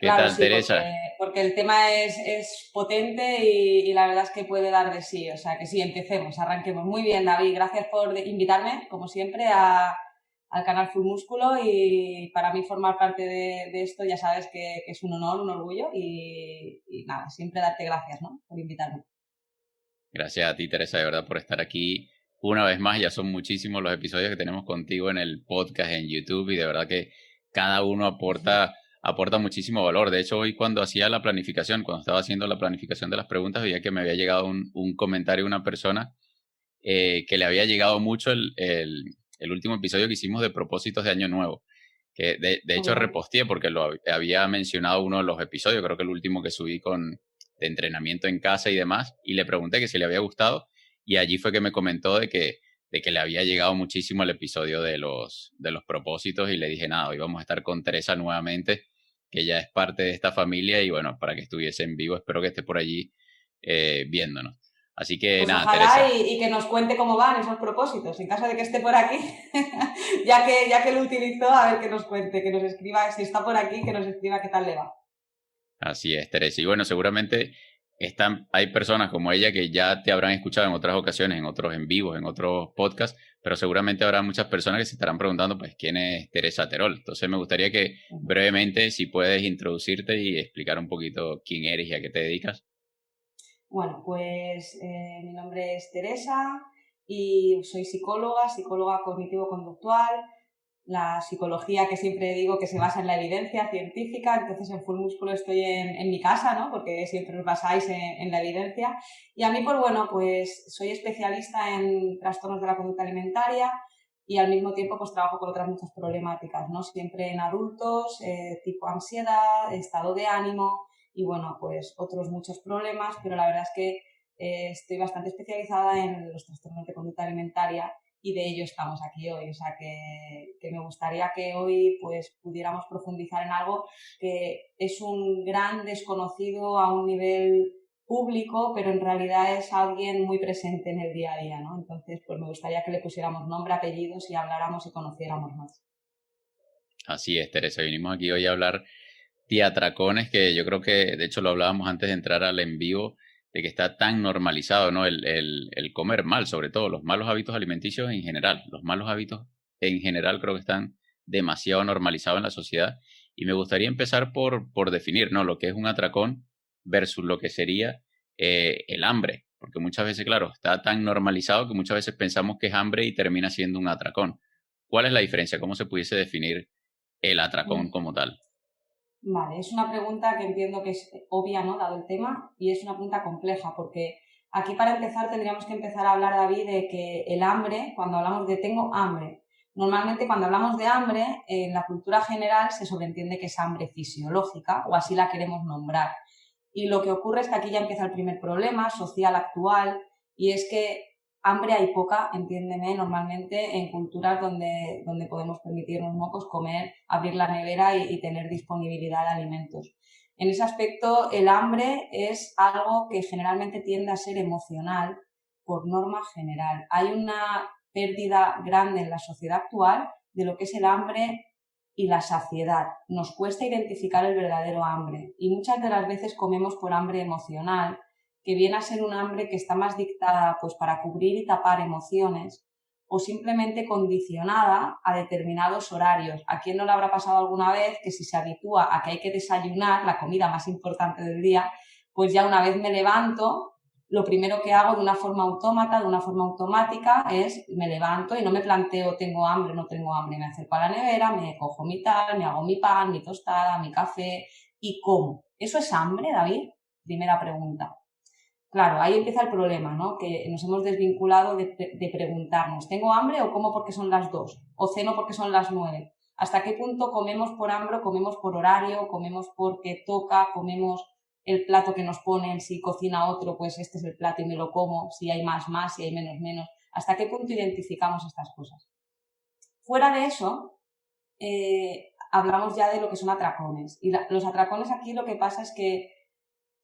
¿Qué Claro, tal, sí, Teresa? porque el tema es potente y la verdad es que puede dar de sí. O sea que sí, empecemos, arranquemos. Muy bien, David, gracias por invitarme, como siempre, al canal Full Músculo y para mí formar parte de esto ya sabes que es un honor, un orgullo y nada, siempre darte gracias, ¿no? Por invitarme. Gracias a ti, Teresa, de verdad, por estar aquí una vez más. Ya son muchísimos los episodios que tenemos contigo en el podcast, en YouTube, y de verdad que cada uno aporta muchísimo valor. De hecho, hoy cuando hacía la planificación, cuando estaba haciendo la planificación de las preguntas, veía que me había llegado un comentario de una persona que le había llegado mucho el último episodio que hicimos de propósitos de Año Nuevo. Que de Muy hecho bien. reposteé porque lo había mencionado uno de los episodios, creo que el último que subí de entrenamiento en casa y demás, y le pregunté que si le había gustado, y allí fue que me comentó de que le había llegado muchísimo el episodio de los propósitos, y le dije, nada, hoy vamos a estar con Teresa nuevamente, que ya es parte de esta familia, y bueno, para que estuviese en vivo, espero que esté por allí viéndonos. Así que Pues nada, ojalá Teresa. y que nos cuente cómo van esos propósitos. En caso de que esté por aquí, ya que lo utilizó, a ver que nos cuente, que nos escriba, si está por aquí, que nos escriba qué tal le va. Así es, Teresa. Y bueno, seguramente hay personas como ella que ya te habrán escuchado en otras ocasiones, en otros en vivos, en otros podcasts, pero seguramente habrá muchas personas que se estarán preguntando, pues, ¿quién es Teresa Terol? Entonces me gustaría que brevemente, si puedes introducirte y explicar un poquito quién eres y a qué te dedicas. Bueno, pues mi nombre es Teresa y soy psicóloga cognitivo-conductual. La psicología que siempre digo que se basa en la evidencia científica, entonces en Full Músculo estoy en mi casa, ¿no? Porque siempre os basáis en la evidencia. Y a mí, pues bueno, pues soy especialista en trastornos de la conducta alimentaria y al mismo tiempo pues trabajo con otras muchas problemáticas, ¿no? Siempre en adultos, tipo ansiedad, estado de ánimo y bueno, pues otros muchos problemas, pero la verdad es que estoy bastante especializada en los trastornos de conducta alimentaria y de ello estamos aquí hoy. O sea que me gustaría que hoy pues pudiéramos profundizar en algo que es un gran desconocido a un nivel público, pero en realidad es alguien muy presente en el día a día, ¿no? Entonces, pues me gustaría que le pusiéramos nombre, apellidos y habláramos y conociéramos más. Así es, Teresa. Vinimos aquí hoy a hablar de atracones, que yo creo que, de hecho, lo hablábamos antes de entrar al en vivo, de que está tan normalizado, ¿no? El comer mal, sobre todo, los malos hábitos alimenticios en general. Los malos hábitos en general creo que están demasiado normalizados en la sociedad. Y me gustaría empezar por definir, ¿no? Lo que es un atracón versus lo que sería el hambre. Porque muchas veces, claro, está tan normalizado que muchas veces pensamos que es hambre y termina siendo un atracón. ¿Cuál es la diferencia? ¿Cómo se pudiese definir el atracón como tal? Vale, es una pregunta que entiendo que es obvia, ¿no? Dado el tema, y es una pregunta compleja, porque aquí para empezar tendríamos que empezar a hablar, David, de que el hambre, cuando hablamos de tengo hambre, normalmente cuando hablamos de hambre, en la cultura general se sobreentiende que es hambre fisiológica, o así la queremos nombrar. Y lo que ocurre es que aquí ya empieza el primer problema social actual, y es que hambre hay poca, entiéndeme, normalmente en culturas donde podemos permitirnos mocos comer, abrir la nevera y tener disponibilidad de alimentos. En ese aspecto, el hambre es algo que generalmente tiende a ser emocional por norma general. Hay una pérdida grande en la sociedad actual de lo que es el hambre y la saciedad. Nos cuesta identificar el verdadero hambre y muchas de las veces comemos por hambre emocional, que viene a ser un hambre que está más dictada pues para cubrir y tapar emociones o simplemente condicionada a determinados horarios. ¿A quién no le habrá pasado alguna vez que si se habitúa a que hay que desayunar, la comida más importante del día, pues ya una vez me levanto, lo primero que hago de una forma autómata, de una forma automática, es me levanto y no me planteo tengo hambre, no tengo hambre, me acerco a la nevera, me cojo mi tal, me hago mi pan, mi tostada, mi café y como. ¿Eso es hambre, David? Primera pregunta. Claro, ahí empieza el problema, ¿no? Que nos hemos desvinculado de preguntarnos, ¿tengo hambre o como porque son las 2? ¿O ceno porque son las 9? ¿Hasta qué punto comemos por hambre, comemos por horario, comemos porque toca, comemos el plato que nos ponen, si cocina otro, pues este es el plato y me lo como, si hay más, más, si hay menos, menos? ¿Hasta qué punto identificamos estas cosas? Fuera de eso, hablamos ya de lo que son atracones. Y los atracones aquí lo que pasa es que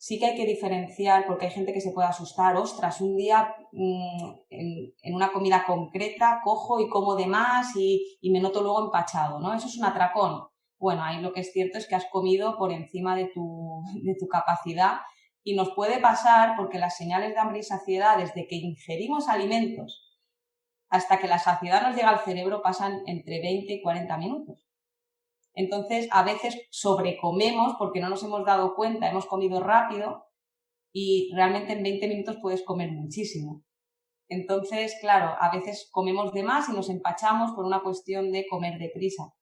sí que hay que diferenciar, porque hay gente que se puede asustar, ostras, un día en una comida concreta cojo y como de más y me noto luego empachado, ¿no? Eso es un atracón. bueno, ahí lo que es cierto es que has comido por encima de tu capacidad y nos puede pasar porque las señales de hambre y saciedad desde que ingerimos alimentos hasta que la saciedad nos llega al cerebro pasan entre 20 y 40 minutos. Entonces, a veces sobrecomemos porque no nos hemos dado cuenta, hemos comido rápido y realmente en 20 minutos puedes comer muchísimo. Entonces, claro, a veces comemos de más y nos empachamos por una cuestión de comer deprisa.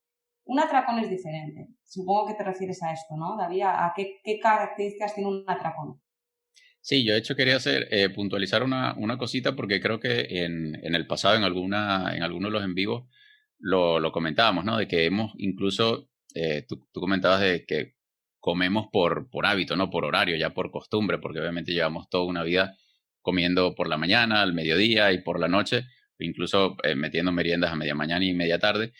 Un atracón es diferente. Supongo que te refieres a esto, ¿no, David? ¿A qué características tiene un atracón? Sí, yo de hecho quería puntualizar una cosita porque creo que en el pasado, en alguno de los en vivos, lo comentábamos, ¿no? De que hemos incluso, tú comentabas de que comemos por hábito, ¿no? Por horario, ya por costumbre, porque obviamente llevamos toda una vida comiendo por la mañana, al mediodía y por la noche, incluso metiendo meriendas a media mañana y media tarde.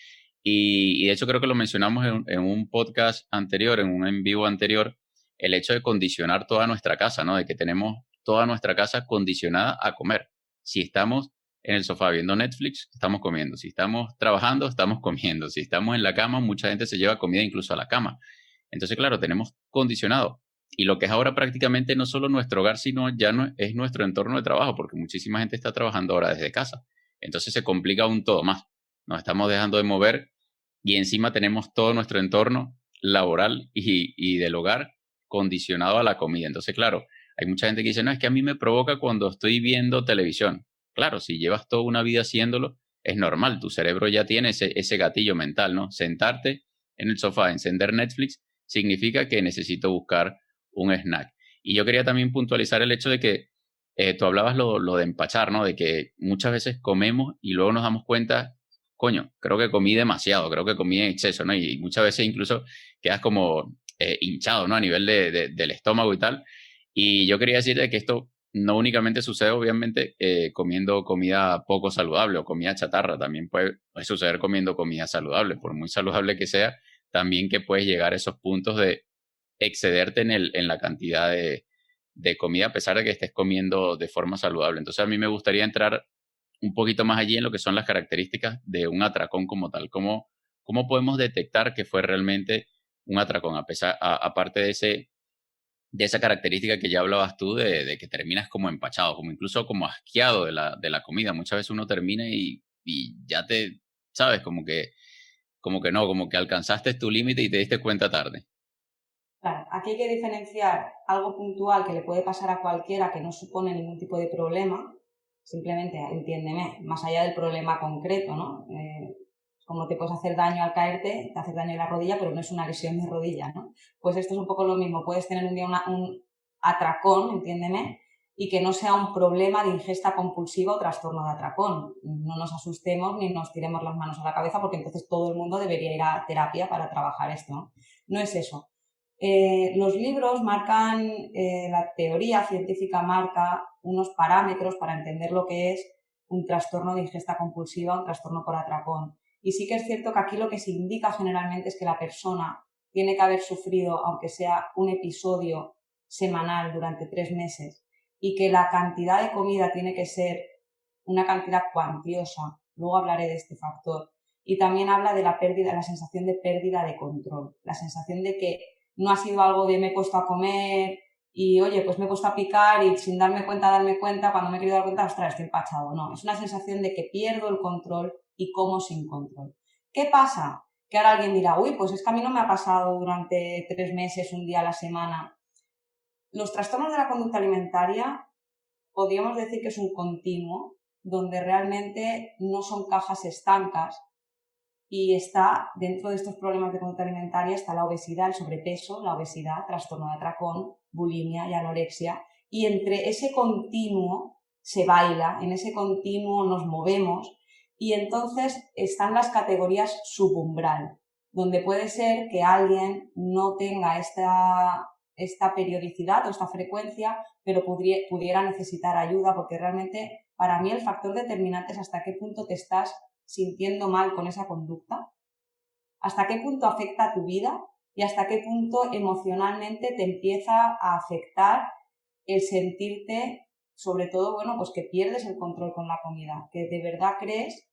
Y de hecho creo que lo mencionamos en un podcast anterior, en un en vivo anterior, el hecho de condicionar toda nuestra casa, ¿no? De que tenemos toda nuestra casa condicionada a comer. Si estamos en el sofá viendo Netflix, estamos comiendo. Si estamos trabajando, estamos comiendo. Si estamos en la cama, mucha gente se lleva comida incluso a la cama. Entonces, claro, tenemos condicionado. Y lo que es ahora prácticamente no solo nuestro hogar, sino ya no es nuestro entorno de trabajo, porque muchísima gente está trabajando ahora desde casa. Entonces se complica aún todo más. Nos estamos dejando de mover y encima tenemos todo nuestro entorno laboral y del hogar condicionado a la comida. Entonces, claro, hay mucha gente que dice, no, es que a mí me provoca cuando estoy viendo televisión. Claro, si llevas toda una vida haciéndolo, es normal, tu cerebro ya tiene ese gatillo mental, ¿no? Sentarte en el sofá, encender Netflix, significa que necesito buscar un snack. Y yo quería también puntualizar el hecho de que tú hablabas lo de empachar, ¿no? De que muchas veces comemos y luego nos damos cuenta, coño, creo que comí demasiado, creo que comí en exceso, ¿no? Y muchas veces incluso quedas como hinchado, ¿no? A nivel del estómago y tal. Y yo quería decirte que esto no únicamente sucede, obviamente, comiendo comida poco saludable o comida chatarra, también puede suceder comiendo comida saludable, por muy saludable que sea, también que puedes llegar a esos puntos de excederte en la cantidad de comida a pesar de que estés comiendo de forma saludable. Entonces a mí me gustaría entrar un poquito más allí en lo que son las características de un atracón como tal. ¿Cómo podemos detectar que fue realmente un atracón? Aparte de esa característica que ya hablabas tú de que terminas como empachado, como incluso como asqueado de la comida. Muchas veces uno termina y ya sabes, como que no, como que alcanzaste tu límite y te diste cuenta tarde. Claro, aquí hay que diferenciar algo puntual que le puede pasar a cualquiera que no supone ningún tipo de problema, simplemente, entiéndeme, más allá del problema concreto, ¿no? Como te puedes hacer daño al caerte, te haces daño en la rodilla, pero no es una lesión de rodilla, ¿no? Pues esto es un poco lo mismo, puedes tener un día un atracón, entiéndeme, y que no sea un problema de ingesta compulsiva o trastorno de atracón. No nos asustemos ni nos tiremos las manos a la cabeza porque entonces todo el mundo debería ir a terapia para trabajar esto, ¿no? No es eso. Los libros marcan, la teoría científica marca unos parámetros para entender lo que es un trastorno de ingesta compulsiva, un trastorno por atracón. Y sí que es cierto que aquí lo que se indica generalmente es que la persona tiene que haber sufrido, aunque sea un episodio semanal durante 3 meses, y que la cantidad de comida tiene que ser una cantidad cuantiosa. Luego hablaré de este factor. Y también habla de la pérdida, la sensación de pérdida de control, la sensación de que no ha sido algo de me he puesto a comer y, oye, pues me he puesto a picar y sin darme cuenta, cuando me he querido dar cuenta, ostras, estoy empachado. No, es una sensación de que pierdo el control y como sin control. ¿Qué pasa? Que ahora alguien dirá, uy, pues es que a mí no me ha pasado durante 3 meses, un día a la semana. Los trastornos de la conducta alimentaria podríamos decir que es un continuo donde realmente no son cajas estancas, y está dentro de estos problemas de conducta alimentaria está la obesidad, el sobrepeso, la obesidad, trastorno de atracón, bulimia y anorexia. Y entre ese continuo se baila, en ese continuo nos movemos y entonces están las categorías subumbral, donde puede ser que alguien no tenga esta periodicidad o esta frecuencia, pero pudiera necesitar ayuda, porque realmente para mí el factor determinante es hasta qué punto te estás sintiendo mal con esa conducta, hasta qué punto afecta a tu vida y hasta qué punto emocionalmente te empieza a afectar el sentirte, sobre todo, bueno, pues que pierdes el control con la comida, que de verdad crees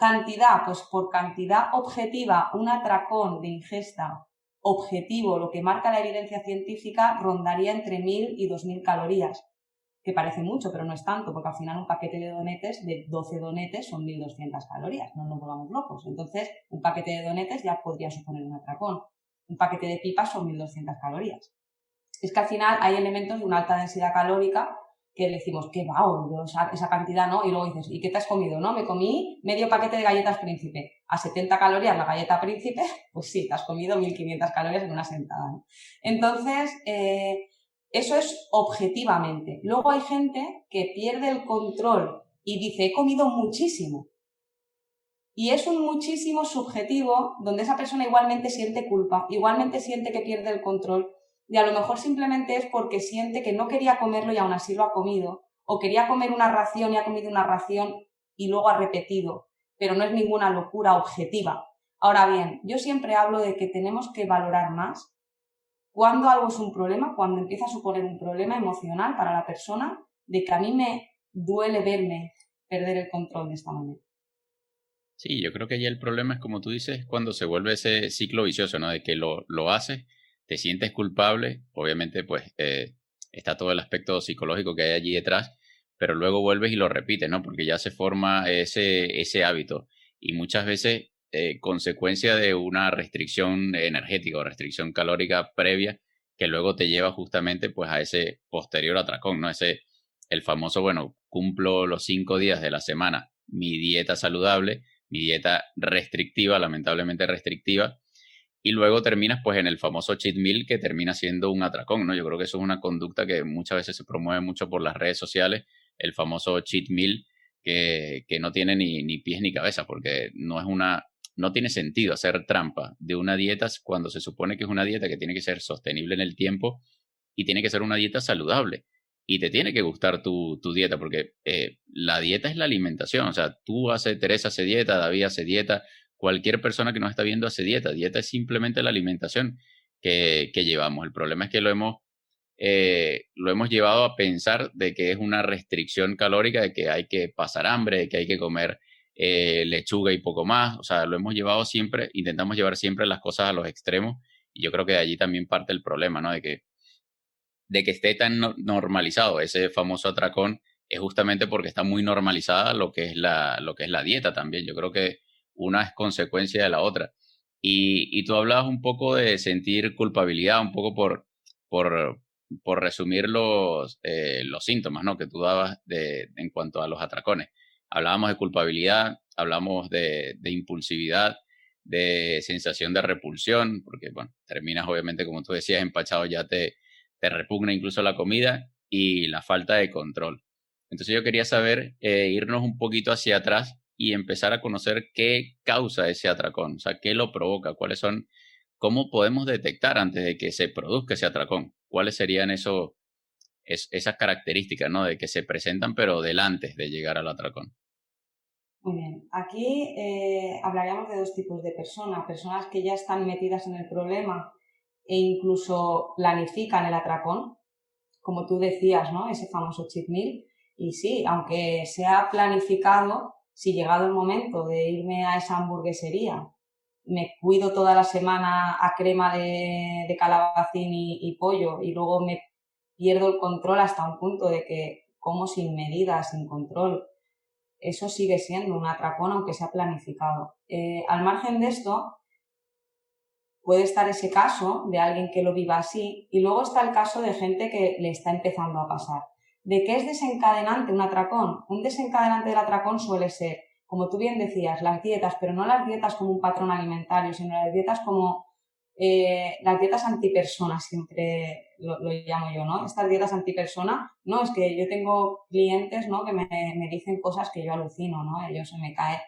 Cantidad, pues por cantidad objetiva, un atracón de ingesta objetivo, lo que marca la evidencia científica, rondaría entre 1.000 y 2.000 calorías, que parece mucho, pero no es tanto, porque al final un paquete de donetes, de 12 donetes, son 1.200 calorías, no nos volvamos locos. Entonces, un paquete de donetes ya podría suponer un atracón. Un paquete de pipas son 1.200 calorías. Es que al final hay elementos de una alta densidad calórica que decimos, qué wow, esa cantidad, ¿no? Y luego dices, ¿y qué te has comido? ¿No? Me comí medio paquete de galletas Príncipe. A 70 calorías la galleta Príncipe, pues sí, te has comido 1.500 calorías en una sentada, ¿no? Entonces, eso es objetivamente. Luego hay gente que pierde el control y dice, he comido muchísimo. Y es un muchísimo subjetivo donde esa persona igualmente siente culpa, igualmente siente que pierde el control. Y a lo mejor simplemente es porque siente que no quería comerlo y aún así lo ha comido, o quería comer una ración y ha comido una ración y luego ha repetido, pero no es ninguna locura objetiva. Ahora bien, yo siempre hablo de que tenemos que valorar más cuando algo es un problema, cuando empieza a suponer un problema emocional para la persona, de que a mí me duele verme perder el control de esta manera. Sí, yo creo que ya el problema es, como tú dices, cuando se vuelve ese ciclo vicioso, ¿no? De que lo haces, te sientes culpable, obviamente pues está todo el aspecto psicológico que hay allí detrás, pero luego vuelves y lo repites, ¿no? Porque ya se forma ese hábito y muchas veces consecuencia de una restricción energética o restricción calórica previa que luego te lleva justamente pues a ese posterior atracón, ¿no? El famoso, bueno, cumplo los 5 días de la semana, mi dieta saludable, mi dieta restrictiva, lamentablemente restrictiva, y luego terminas pues en el famoso cheat meal que termina siendo un atracón, ¿no? Yo creo que eso es una conducta que muchas veces se promueve mucho por las redes sociales, el famoso cheat meal que no tiene ni pies ni cabeza, porque no tiene sentido hacer trampa de una dieta cuando se supone que es una dieta que tiene que ser sostenible en el tiempo y tiene que ser una dieta saludable. Y te tiene que gustar tu dieta, porque la dieta es la alimentación. O sea, Teresa hace dieta, David hace dieta, cualquier persona que nos está viendo hace dieta. Dieta es simplemente la alimentación que llevamos. El problema es que lo hemos llevado a pensar de que es una restricción calórica, de que hay que pasar hambre, de que hay que comer lechuga y poco más. O sea, lo hemos llevado siempre, intentamos llevar siempre las cosas a los extremos. Y yo creo que de allí también parte el problema, ¿no? De que esté tan normalizado ese famoso atracón es justamente porque está muy normalizada lo que es la dieta también. Yo creo que una es consecuencia de la otra. Y tú hablabas un poco de sentir culpabilidad, un poco por resumir los síntomas, ¿no? Que tú dabas en cuanto a los atracones. Hablábamos de culpabilidad, hablamos de impulsividad, de sensación de repulsión, porque, bueno, terminas obviamente, como tú decías, empachado, ya te repugna incluso la comida y la falta de control. Entonces yo quería saber, irnos un poquito hacia atrás y empezar a conocer qué causa ese atracón, o sea, qué lo provoca, cómo podemos detectar antes de que se produzca ese atracón, cuáles serían esas características, ¿no? De que se presentan, pero del antes de llegar al atracón. Muy bien. Aquí hablaríamos de dos tipos de personas. Personas que ya están metidas en el problema e incluso planifican el atracón, como tú decías, ¿no? Ese famoso cheat meal. Y sí, aunque sea planificado, si llegado el momento de irme a esa hamburguesería, me cuido toda la semana a crema de calabacín y pollo y luego me pierdo el control hasta un punto de que como sin medida, sin control, eso sigue siendo un atracón aunque sea planificado. Al margen de esto, puede estar ese caso de alguien que lo viva así y luego está el caso de gente que le está empezando a pasar. ¿De qué es desencadenante un atracón? Un desencadenante del atracón suele ser, como tú bien decías, las dietas, pero no las dietas como un patrón alimentario, sino las dietas como las dietas antipersona, siempre lo llamo yo, ¿no? Estas dietas antipersona, no, es que yo tengo clientes, ¿no? Que me dicen cosas que yo alucino, ¿no? Ellos se me cae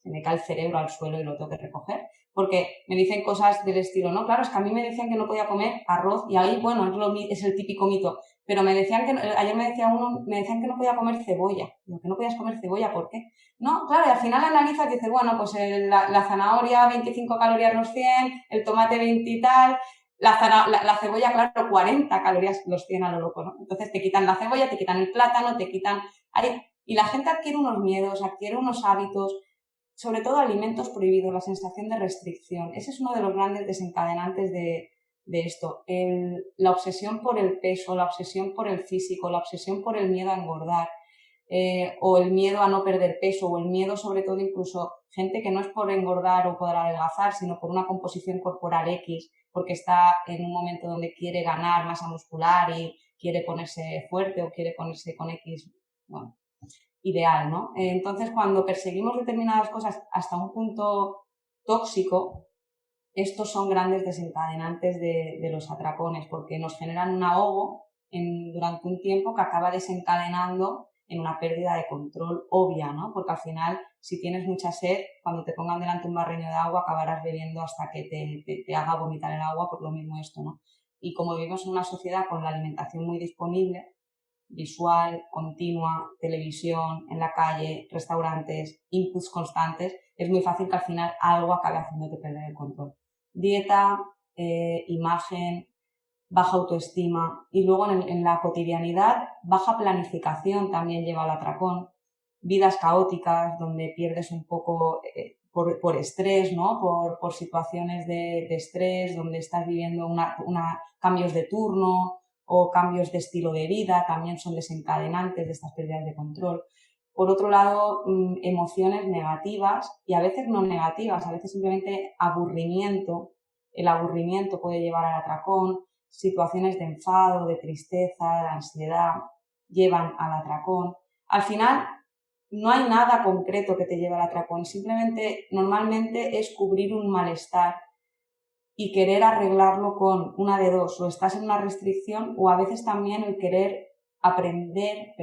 el cerebro al suelo y lo tengo que recoger. Porque me dicen cosas del estilo, no, claro, es que a mí me decían que no podía comer arroz y ahí, bueno, es el típico mito. Pero me decían ayer me decía uno, me decían que no podía comer cebolla. Digo, que no podías comer cebolla, ¿por qué? No, claro, y al final analizas y dices, bueno, pues la zanahoria 25 calorías los 100, el tomate 20 y tal, la cebolla, claro, 40 calorías los 100 a lo loco, ¿no? Entonces te quitan la cebolla, te quitan el plátano, te quitan... y la gente adquiere unos miedos, adquiere unos hábitos. sobre todo alimentos prohibidos, la sensación de restricción. Ese es uno de los grandes desencadenantes de esto. La obsesión por el peso, la obsesión por el físico, la obsesión por el miedo a engordar, o el miedo a no perder peso, o el miedo sobre todo incluso gente que no es por engordar o por adelgazar, sino por una composición corporal X, porque está en un momento donde quiere ganar masa muscular y quiere ponerse fuerte o quiere ponerse con X, bueno, ideal, ¿no? Entonces, cuando perseguimos determinadas cosas hasta un punto tóxico, estos son grandes desencadenantes de los atracones, porque nos generan un ahogo durante un tiempo que acaba desencadenando en una pérdida de control obvia, ¿no? Porque al final, si tienes mucha sed, cuando te pongan delante un barreño de agua, acabarás bebiendo hasta que te haga vomitar el agua, por lo mismo esto, ¿no? Y como vivimos en una sociedad con la alimentación muy disponible, visual, continua, televisión, en la calle, restaurantes, inputs constantes, es muy fácil que al final algo acabe haciéndote perder el control. Dieta, imagen, baja autoestima y luego en la cotidianidad, baja planificación también lleva al atracón, vidas caóticas donde pierdes un poco por estrés, ¿no? Por situaciones de estrés, donde estás viviendo cambios de turno o cambios de estilo de vida, también son desencadenantes de estas pérdidas de control. Por otro lado, emociones negativas y a veces no negativas, a veces simplemente aburrimiento. El aburrimiento puede llevar al atracón, situaciones de enfado, de tristeza, de ansiedad llevan al atracón. Al final, no hay nada concreto que te lleve al atracón, simplemente normalmente es cubrir un malestar y querer arreglarlo con una de dos, o estás en una restricción o a veces también el querer aprender,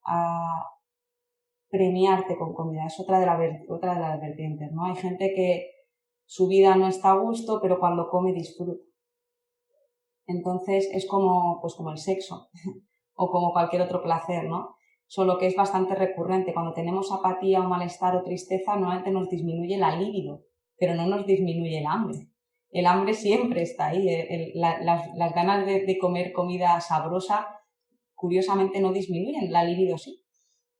a premiarte con comida. Es otra de las vertientes, ¿no? Hay gente que su vida no está a gusto, pero cuando come disfruta. Entonces es como el sexo o como cualquier otro placer, ¿no? Solo que es bastante recurrente. Cuando tenemos apatía o malestar o tristeza, normalmente nos disminuye la libido, pero no nos disminuye el hambre. El hambre siempre está ahí. Las ganas de comer comida sabrosa, curiosamente, no disminuyen, la libido sí.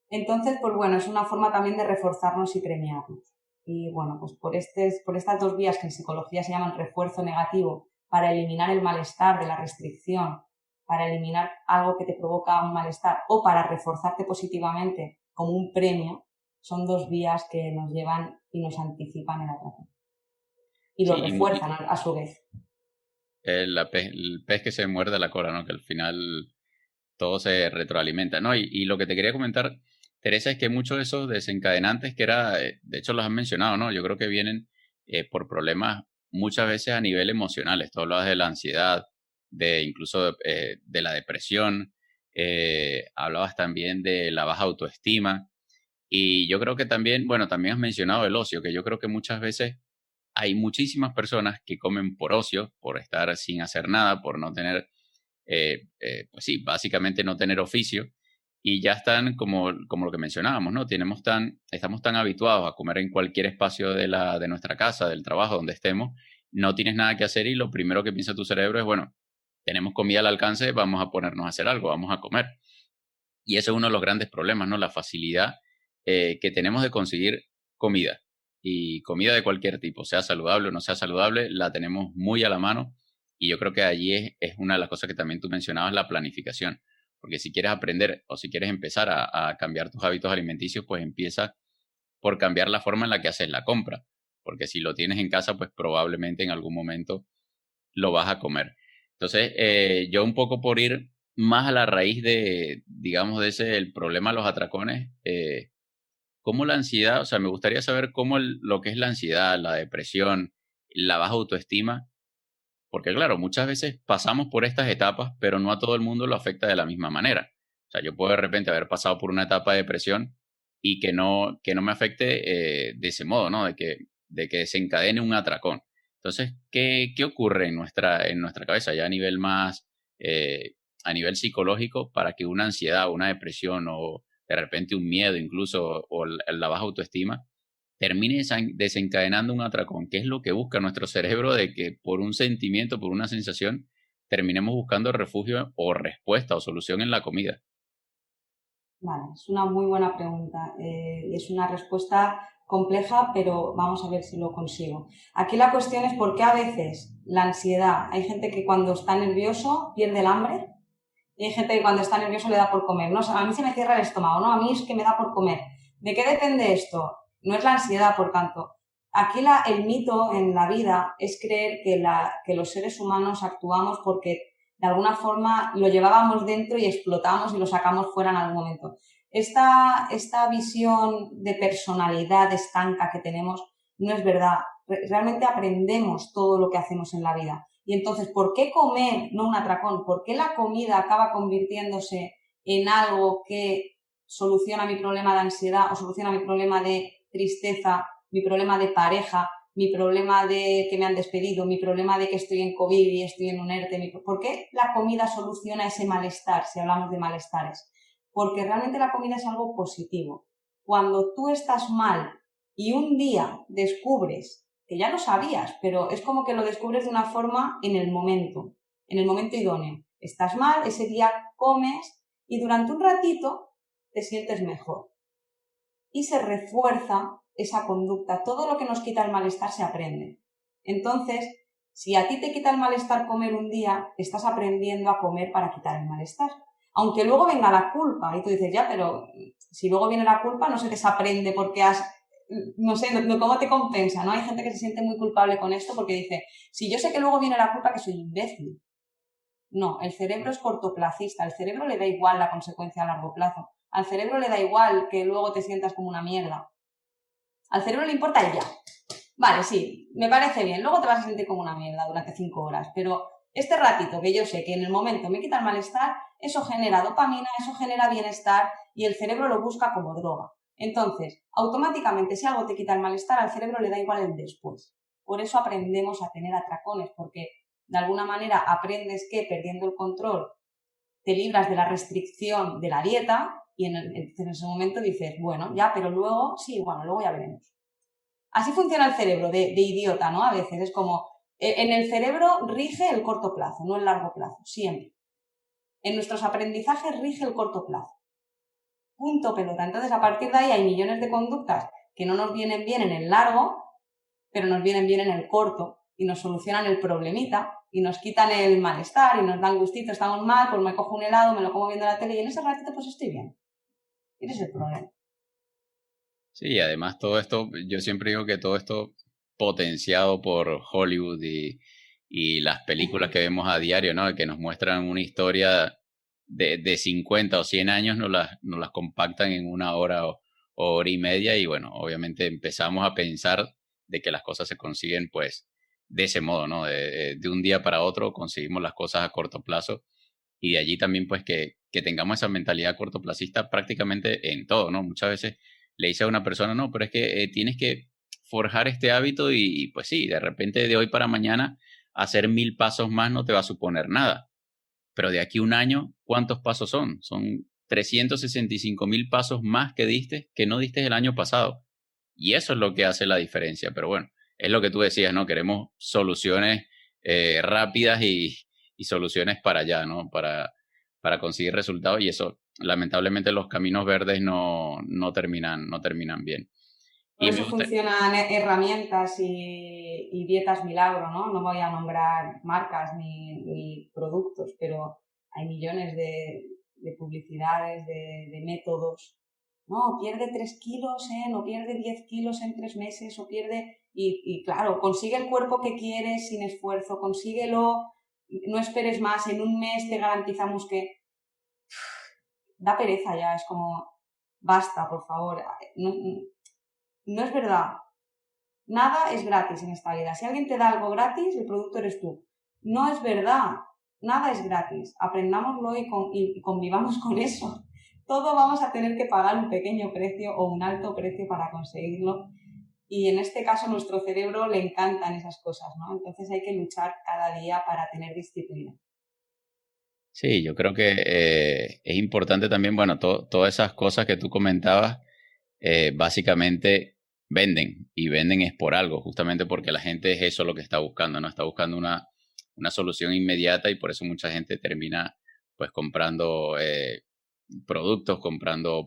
Entonces, pues bueno, es una forma también de reforzarnos y premiarnos. Y bueno, pues por estas dos vías que en psicología se llaman refuerzo negativo, para eliminar el malestar de la restricción, para eliminar algo que te provoca un malestar o para reforzarte positivamente como un premio, son dos vías que nos llevan y nos anticipan el atraco. Y lo refuerzan a su vez. El pez que se muerde la cola, ¿no? Que al final todo se retroalimenta, ¿no? Y lo que te quería comentar, Teresa, es que muchos de esos desencadenantes que de hecho los has mencionado, ¿no? Yo creo que vienen por problemas muchas veces a nivel emocional. Tú hablabas de la ansiedad, incluso de la depresión, hablabas también de la baja autoestima. Y yo creo que también, bueno, también has mencionado el ocio, que yo creo que muchas veces hay muchísimas personas que comen por ocio, por estar sin hacer nada, por no tener, pues sí, básicamente no tener oficio, y ya están como lo que mencionábamos, ¿no? Estamos tan habituados a comer en cualquier espacio de nuestra casa, del trabajo, donde estemos, no tienes nada que hacer y lo primero que piensa tu cerebro es, bueno, tenemos comida al alcance, vamos a ponernos a hacer algo, vamos a comer. Y ese es uno de los grandes problemas, ¿no? La facilidad que tenemos de conseguir comida. Y comida de cualquier tipo, sea saludable o no sea saludable, la tenemos muy a la mano. Y yo creo que allí es una de las cosas que también tú mencionabas, la planificación. Porque si quieres aprender o si quieres empezar a cambiar tus hábitos alimenticios, pues empieza por cambiar la forma en la que haces la compra. Porque si lo tienes en casa, pues probablemente en algún momento lo vas a comer. Entonces, yo un poco por ir más a la raíz de, digamos, el problema de los atracones, cómo la ansiedad, o sea, me gustaría saber cómo lo que es la ansiedad, la depresión, la baja autoestima, porque claro, muchas veces pasamos por estas etapas, pero no a todo el mundo lo afecta de la misma manera. O sea, yo puedo de repente haber pasado por una etapa de depresión y que no me afecte de ese modo, ¿no? De que desencadene un atracón. Entonces, ¿qué ocurre en nuestra cabeza ya a nivel psicológico para que una ansiedad, una depresión o de repente un miedo incluso o la baja autoestima termine desencadenando un atracón? ¿Qué es lo que busca nuestro cerebro de que por un sentimiento, por una sensación, terminemos buscando refugio o respuesta o solución en la comida? Vale, es una muy buena pregunta. Es una respuesta compleja, pero vamos a ver si lo consigo. Aquí la cuestión es por qué a veces la ansiedad, hay gente que cuando está nervioso pierde el hambre y hay gente que cuando está nervioso le da por comer. No, o sea, a mí se me cierra el estómago, ¿no? A mí es que me da por comer. ¿De qué depende esto? No es la ansiedad, por tanto. Aquí el mito en la vida es creer que los seres humanos actuamos porque de alguna forma lo llevábamos dentro y explotamos y lo sacamos fuera en algún momento. Esta visión de personalidad estanca que tenemos no es verdad. Realmente aprendemos todo lo que hacemos en la vida. Y entonces, ¿por qué comer, no un atracón? ¿Por qué la comida acaba convirtiéndose en algo que soluciona mi problema de ansiedad o soluciona mi problema de tristeza, mi problema de pareja, mi problema de que me han despedido, mi problema de que estoy en COVID y estoy en un ERTE? ¿Por qué la comida soluciona ese malestar, si hablamos de malestares? Porque realmente la comida es algo positivo. Cuando tú estás mal y un día descubres que ya lo sabías, pero es como que lo descubres de una forma en el momento idóneo. Estás mal, ese día comes y durante un ratito te sientes mejor. Y se refuerza esa conducta. Todo lo que nos quita el malestar se aprende. Entonces, si a ti te quita el malestar comer un día, estás aprendiendo a comer para quitar el malestar. Aunque luego venga la culpa y tú dices, ya, pero si luego viene la culpa no se desaprende porque no sé, cómo te compensa, ¿no? Hay gente que se siente muy culpable con esto porque dice, si yo sé que luego viene la culpa, que soy imbécil. No, el cerebro es cortoplacista, al cerebro le da igual la consecuencia a largo plazo, al cerebro le da igual que luego te sientas como una mierda. Al cerebro le importa el ya. Vale, sí, me parece bien, luego te vas a sentir como una mierda durante 5 horas, pero este ratito que yo sé que en el momento me quita el malestar, eso genera dopamina, eso genera bienestar y el cerebro lo busca como droga. Entonces, automáticamente, si algo te quita el malestar, al cerebro le da igual el después. Por eso aprendemos a tener atracones, porque de alguna manera aprendes que perdiendo el control te libras de la restricción de la dieta y en ese momento dices, bueno, ya, pero luego, sí, bueno, luego ya veremos. Así funciona el cerebro de idiota, ¿no? A veces es como, en el cerebro rige el corto plazo, no el largo plazo, siempre. En nuestros aprendizajes rige el corto plazo. Punto pelota. Entonces, a partir de ahí hay millones de conductas que no nos vienen bien en el largo, pero nos vienen bien en el corto y nos solucionan el problemita y nos quitan el malestar y nos dan gustito, estamos mal, pues me cojo un helado, me lo como viendo la tele y en ese ratito pues estoy bien. Ese es el problema. Sí, además todo esto, yo siempre digo que todo esto potenciado por Hollywood y las películas que vemos a diario, ¿no? Que nos muestran una historia de 50 o 100 años, nos las compactan en 1 hora o hora y media y bueno, obviamente empezamos a pensar de que las cosas se consiguen pues de ese modo, ¿no? De un día para otro conseguimos las cosas a corto plazo y de allí también pues que tengamos esa mentalidad cortoplacista prácticamente en todo, ¿no? Muchas veces le dice a una persona, no, pero es que tienes que forjar este hábito y pues sí, de repente de hoy para mañana hacer 1000 pasos más no te va a suponer nada. Pero de aquí a un año, ¿cuántos pasos son? Son 365.000 pasos más que diste que no diste el año pasado. Y eso es lo que hace la diferencia. Pero bueno, es lo que tú decías, ¿no? Queremos soluciones rápidas y soluciones para allá, ¿no? Para conseguir resultados y eso, lamentablemente los caminos verdes no terminan bien. Por Y me eso gusta, funcionan herramientas y dietas milagro, ¿no? No voy a nombrar marcas ni productos, pero hay millones de publicidades, de métodos. No, pierde 3 kilos, no pierde 10 kilos en 3 meses, o pierde... Y claro, consigue el cuerpo que quieres sin esfuerzo, consíguelo, no esperes más, en un mes te garantizamos que... Da pereza ya, es como, basta, por favor. No es verdad. Nada es gratis en esta vida. Si alguien te da algo gratis, el producto eres tú. No es verdad. Nada es gratis. Aprendámoslo y convivamos con eso. Todo vamos a tener que pagar un pequeño precio o un alto precio para conseguirlo. Y en este caso, a nuestro cerebro le encantan esas cosas, ¿no? Entonces hay que luchar cada día para tener disciplina. sí, yo creo que es importante también, bueno, todas esas cosas que tú comentabas, básicamente venden y venden es por algo, justamente porque la gente es eso lo que está buscando, ¿no? Está buscando una solución inmediata y por eso mucha gente termina pues comprando productos,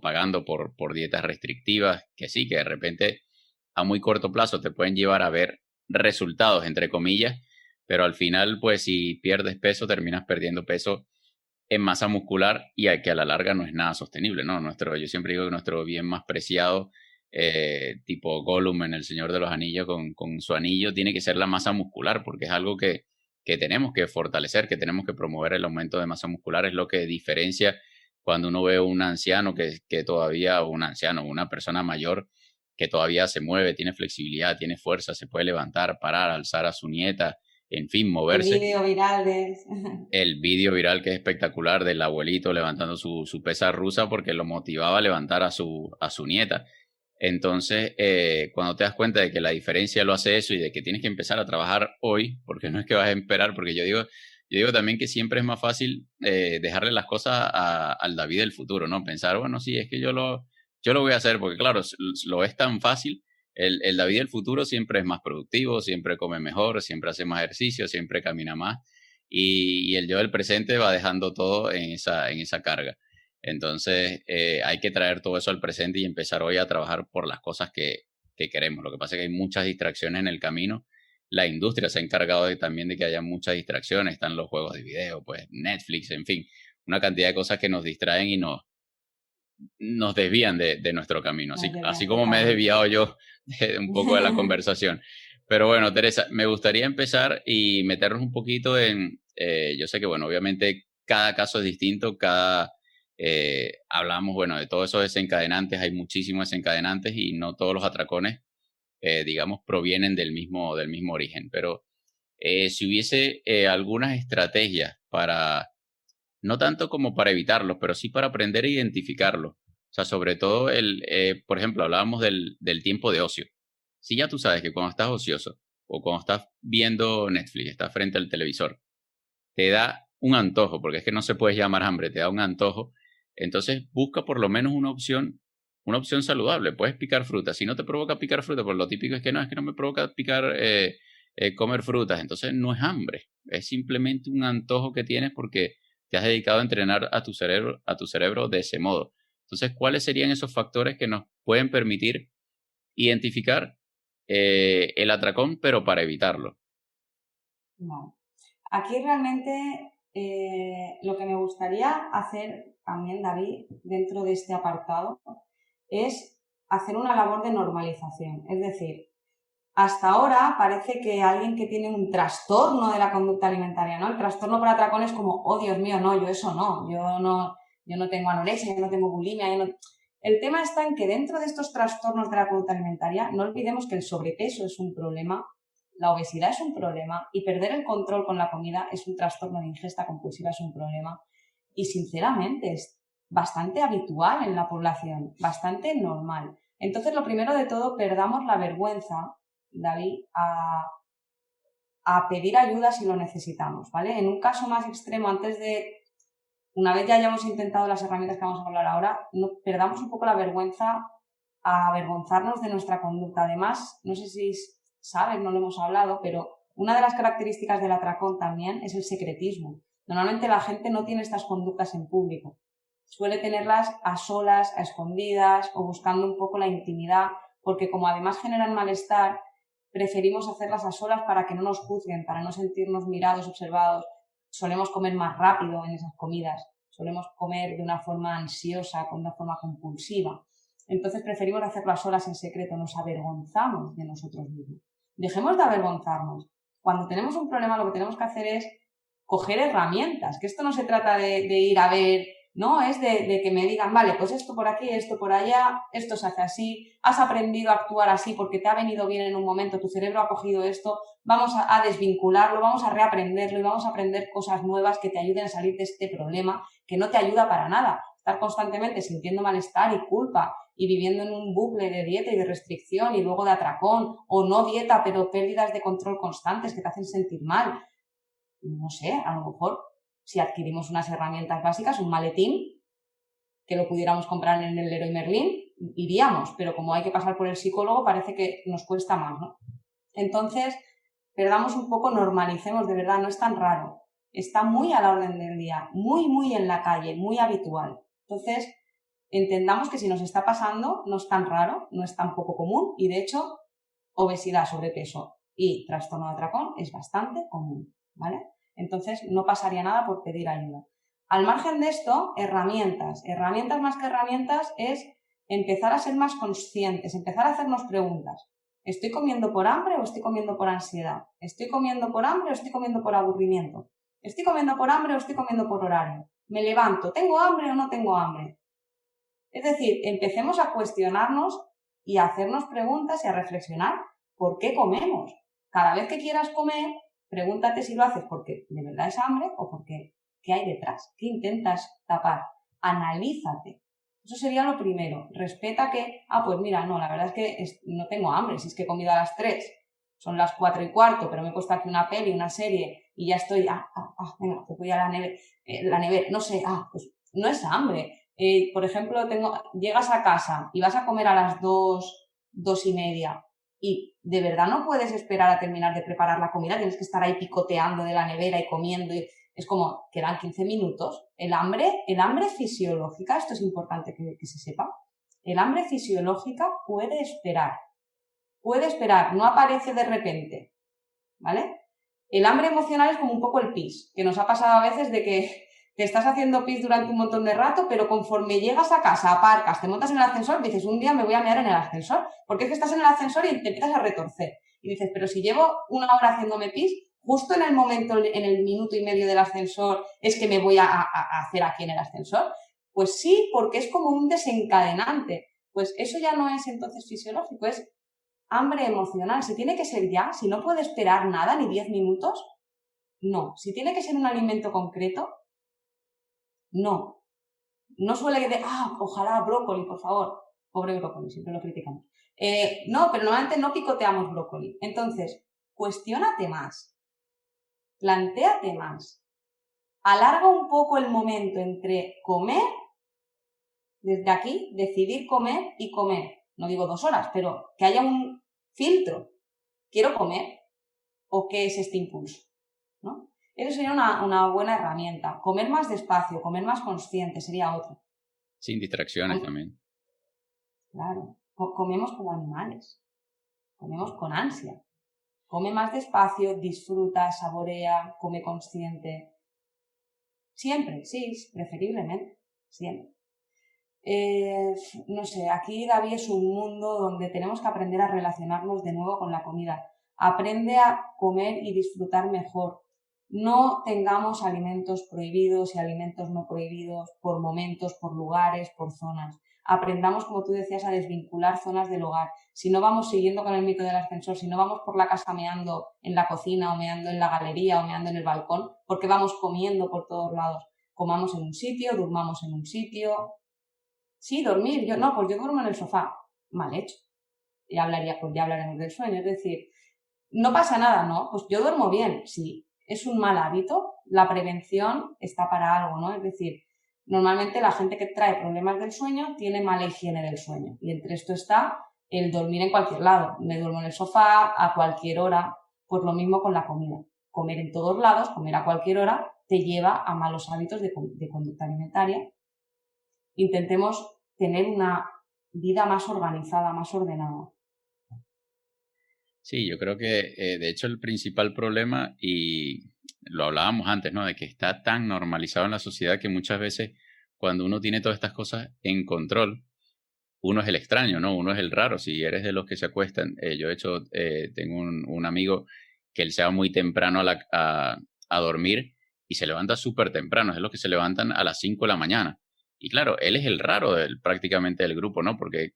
pagando por dietas restrictivas, que sí, que de repente a muy corto plazo te pueden llevar a ver resultados, entre comillas, pero al final, pues si pierdes peso, terminas perdiendo peso en masa muscular y que a la larga no es nada sostenible, ¿no? Yo siempre digo que nuestro bien más preciado, tipo Gollum en El Señor de los Anillos con su anillo, tiene que ser la masa muscular, porque es algo que tenemos que fortalecer, que tenemos que promover el aumento de masa muscular, es lo que diferencia cuando uno ve a un anciano que todavía, un anciano, una persona mayor que todavía se mueve, tiene flexibilidad, tiene fuerza, se puede levantar, parar, alzar a su nieta, en fin, El moverse. vídeo viral El vídeo viral que es espectacular del abuelito levantando su pesa rusa porque lo motivaba a levantar a su nieta. Entonces, cuando te das cuenta de que la diferencia lo hace eso y de que tienes que empezar a trabajar hoy, porque no es que vas a esperar, porque yo digo también que siempre es más fácil dejarle las cosas al David del futuro, ¿no? Pensar, bueno, sí, es que yo lo voy a hacer, porque claro, lo es tan fácil. El David del futuro siempre es más productivo, siempre come mejor, siempre hace más ejercicio, siempre camina más. Y el yo del presente va dejando todo en esa carga. Entonces, hay que traer todo eso al presente y empezar hoy a trabajar por las cosas que queremos. Lo que pasa es que hay muchas distracciones en el camino. La industria se ha encargado también de que haya muchas distracciones. Están los juegos de video, pues Netflix, en fin, una cantidad de cosas que nos distraen y nos desvían de nuestro camino. Así como me he desviado yo un poco de la conversación. Pero bueno, Teresa, me gustaría empezar y meternos un poquito yo sé que, bueno, obviamente cada caso es distinto, hablamos, bueno, de todos esos desencadenantes, hay muchísimos desencadenantes y no todos los atracones, digamos, provienen del mismo origen. Pero si hubiese algunas estrategias no tanto como para evitarlos, pero sí para aprender a identificarlos. O sea, sobre todo, por ejemplo, hablábamos del tiempo de ocio. Si ya tú sabes que cuando estás ocioso o cuando estás viendo Netflix, estás frente al televisor, te da un antojo, porque es que no se puede llamar hambre, te da un antojo, entonces busca por lo menos una opción saludable. Puedes picar fruta. Si no te provoca picar fruta, pues lo típico es que no me provoca comer frutas, entonces no es hambre, es simplemente un antojo que tienes porque te has dedicado a entrenar a tu cerebro de ese modo. Entonces, ¿cuáles serían esos factores que nos pueden permitir identificar el atracón, pero para evitarlo? Vale. Aquí realmente lo que me gustaría hacer también, David, dentro de este apartado, es hacer una labor de normalización. Es decir, hasta ahora parece que alguien que tiene un trastorno de la conducta alimentaria, ¿no? El trastorno por atracón es como, oh Dios mío, no, yo no tengo anorexia, yo no tengo bulimia, El tema está en que dentro de estos trastornos de la conducta alimentaria no olvidemos que el sobrepeso es un problema, la obesidad es un problema y perder el control con la comida es un trastorno de ingesta compulsiva, es un problema. Y sinceramente es bastante habitual en la población, bastante normal. Entonces, lo primero de todo, perdamos la vergüenza, David, a pedir ayuda si lo necesitamos, ¿vale? En un caso más extremo, una vez ya hayamos intentado las herramientas que vamos a hablar ahora, no perdamos un poco la vergüenza a avergonzarnos de nuestra conducta. Además, no sé si sabes, no lo hemos hablado, pero una de las características del atracón también es el secretismo. Normalmente la gente no tiene estas conductas en público. Suele tenerlas a solas, a escondidas o buscando un poco la intimidad, porque como además generan malestar, preferimos hacerlas a solas para que no nos juzguen, para no sentirnos mirados, observados. Solemos comer más rápido en esas comidas, solemos comer de una forma ansiosa, con una forma compulsiva. Entonces preferimos hacerlas solas en secreto, nos avergonzamos de nosotros mismos. Dejemos de avergonzarnos. Cuando tenemos un problema lo que tenemos que hacer es coger herramientas, que esto no se trata de ir a ver, no, es de que me digan, vale, pues esto por aquí, esto por allá, esto se hace así, has aprendido a actuar así porque te ha venido bien en un momento, tu cerebro ha cogido esto, vamos a desvincularlo, vamos a reaprenderlo y vamos a aprender cosas nuevas que te ayuden a salir de este problema que no te ayuda para nada. Estar constantemente sintiendo malestar y culpa y viviendo en un bucle de dieta y de restricción y luego de atracón, o no dieta, pero pérdidas de control constantes que te hacen sentir mal. No sé, a lo mejor si adquirimos unas herramientas básicas, un maletín, que lo pudiéramos comprar en el Leroy Merlin, iríamos, pero como hay que pasar por el psicólogo parece que nos cuesta más, ¿no? Entonces, perdamos un poco, normalicemos, de verdad, no es tan raro. Está muy a la orden del día, muy, muy en la calle, muy habitual. Entonces, entendamos que si nos está pasando no es tan raro, no es tan poco común y de hecho obesidad, sobrepeso y trastorno de atracón es bastante común, ¿vale? Entonces no pasaría nada por pedir ayuda. Al margen de esto, herramientas más que herramientas es empezar a ser más conscientes, empezar a hacernos preguntas. ¿Estoy comiendo por hambre o estoy comiendo por ansiedad? ¿Estoy comiendo por hambre o estoy comiendo por aburrimiento? ¿Estoy comiendo por hambre o estoy comiendo por horario? ¿Me levanto? ¿Tengo hambre o no tengo hambre? Es decir, empecemos a cuestionarnos y a hacernos preguntas y a reflexionar por qué comemos. Cada vez que quieras comer, pregúntate si lo haces porque de verdad es hambre o porque ¿qué hay detrás? ¿Qué intentas tapar? Analízate. Eso sería lo primero. Respeta que, pues mira, no, la verdad es que no tengo hambre, si es que he comido a las 3, son las 4:15, pero me he puesto aquí una peli, una serie y ya estoy, venga, pues voy a la nevera, no sé, pues no es hambre. Por ejemplo, llegas a casa y vas a comer a las 2:30 y de verdad no puedes esperar a terminar de preparar la comida, tienes que estar ahí picoteando de la nevera y comiendo. Es como, quedan 15 minutos. El hambre fisiológica, esto es importante que se sepa, el hambre fisiológica puede esperar, no aparece de repente, ¿vale? El hambre emocional es como un poco el pis, que nos ha pasado a veces de que te estás haciendo pis durante un montón de rato, pero conforme llegas a casa, aparcas, te montas en el ascensor, dices, un día me voy a mear en el ascensor, porque es que estás en el ascensor y te empiezas a retorcer. Y dices, pero si llevo una hora haciéndome pis, justo en el momento, en el minuto y medio del ascensor, es que me voy a hacer aquí en el ascensor. Pues sí, porque es como un desencadenante. Pues eso ya no es entonces fisiológico, es hambre emocional. Si tiene que ser ya, si no puede esperar nada, ni 10 minutos, no. Si tiene que ser un alimento concreto, no. No suele decir, ojalá brócoli, por favor. Pobre brócoli, siempre lo criticamos. No, pero normalmente no picoteamos brócoli. Entonces, cuestiónate más. Plantéate más. Alarga un poco el momento entre comer, desde aquí, decidir comer y comer. No digo 2 horas, pero que haya un filtro. ¿Quiero comer? ¿O qué es este impulso? ¿No? Eso sería una buena herramienta. Comer más despacio, comer más consciente sería otra. Sin distracciones también. Claro. Comemos como animales. Comemos con ansia. Come más despacio, disfruta, saborea, come consciente. Siempre, sí, preferiblemente. Siempre. No sé, aquí David es un mundo donde tenemos que aprender a relacionarnos de nuevo con la comida. Aprende a comer y disfrutar mejor. No tengamos alimentos prohibidos y alimentos no prohibidos por momentos, por lugares, por zonas. Aprendamos, como tú decías, a desvincular zonas del hogar. Si no vamos siguiendo con el mito del ascensor, si no vamos por la casa meando en la cocina o meando en la galería o meando en el balcón, porque vamos comiendo por todos lados. Comamos en un sitio, durmamos en un sitio. Sí, dormir. Yo duermo en el sofá. Mal hecho. Ya hablaremos del sueño. Es decir, no pasa nada, ¿no? Pues yo duermo bien, sí. Es un mal hábito. La prevención está para algo, ¿no? Es decir, normalmente la gente que trae problemas del sueño tiene mala higiene del sueño. Y entre esto está el dormir en cualquier lado. Me duermo en el sofá a cualquier hora. Pues lo mismo con la comida. Comer en todos lados, comer a cualquier hora, te lleva a malos hábitos de conducta alimentaria. Intentemos tener una vida más organizada, más ordenada. Sí, yo creo que de hecho el principal problema, y lo hablábamos antes, ¿no? De que está tan normalizado en la sociedad que muchas veces cuando uno tiene todas estas cosas en control, uno es el extraño, ¿no? Uno es el raro. Si eres de los que se acuestan, yo de hecho tengo un amigo que él se va muy temprano a dormir y se levanta súper temprano, es de los que se levantan a las 5 de la mañana. Y claro, él es el raro prácticamente del grupo, ¿no? Porque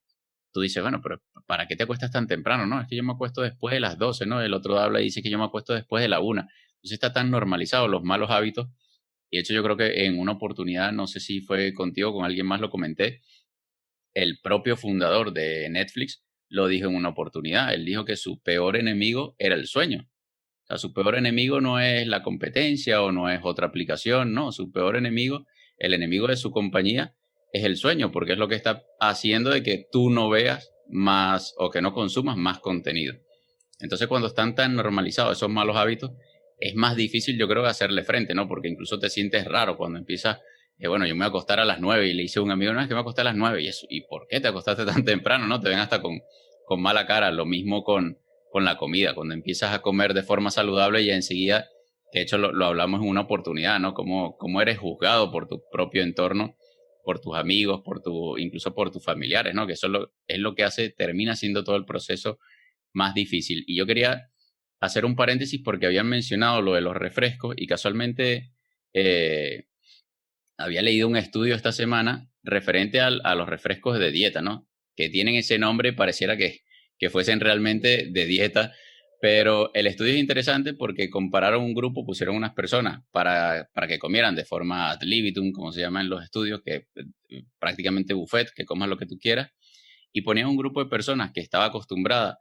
tú dices, bueno, pero ¿para qué te acuestas tan temprano? No, es que yo me acuesto después de las 12, ¿no? El otro habla y dice que yo me acuesto después de la 1. Entonces está tan normalizado los malos hábitos. Y de hecho yo creo que en una oportunidad, no sé si fue contigo o con alguien más, lo comenté, el propio fundador de Netflix lo dijo en una oportunidad. Él dijo que su peor enemigo era el sueño. O sea, su peor enemigo no es la competencia o no es otra aplicación, no. Su peor enemigo, el enemigo de su compañía, es el sueño, porque es lo que está haciendo de que tú no veas más o que no consumas más contenido. Entonces, cuando están tan normalizados esos malos hábitos, es más difícil, yo creo, hacerle frente, ¿no? Porque incluso te sientes raro cuando empiezas, bueno, yo me voy a acostar a las 9 y le dice a un amigo, no, es que me voy a acostar a las 9 y eso, ¿y por qué te acostaste tan temprano? ¿No? Te ven hasta con mala cara. Lo mismo con con la comida. Cuando empiezas a comer de forma saludable, ya enseguida, de hecho lo hablamos en una oportunidad, ¿no? Cómo eres juzgado por tu propio entorno, por tus amigos, incluso por tus familiares, ¿no? Que eso es lo que termina siendo todo el proceso más difícil. Y yo quería hacer un paréntesis porque habían mencionado lo de los refrescos y casualmente eh, había leído un estudio esta semana referente a los refrescos de dieta, ¿no? Que tienen ese nombre, pareciera que fuesen realmente de dieta, pero el estudio es interesante porque compararon un grupo, pusieron unas personas para que comieran de forma ad libitum, como se llama en los estudios, que prácticamente buffet, que comas lo que tú quieras, y ponían un grupo de personas que estaba acostumbrada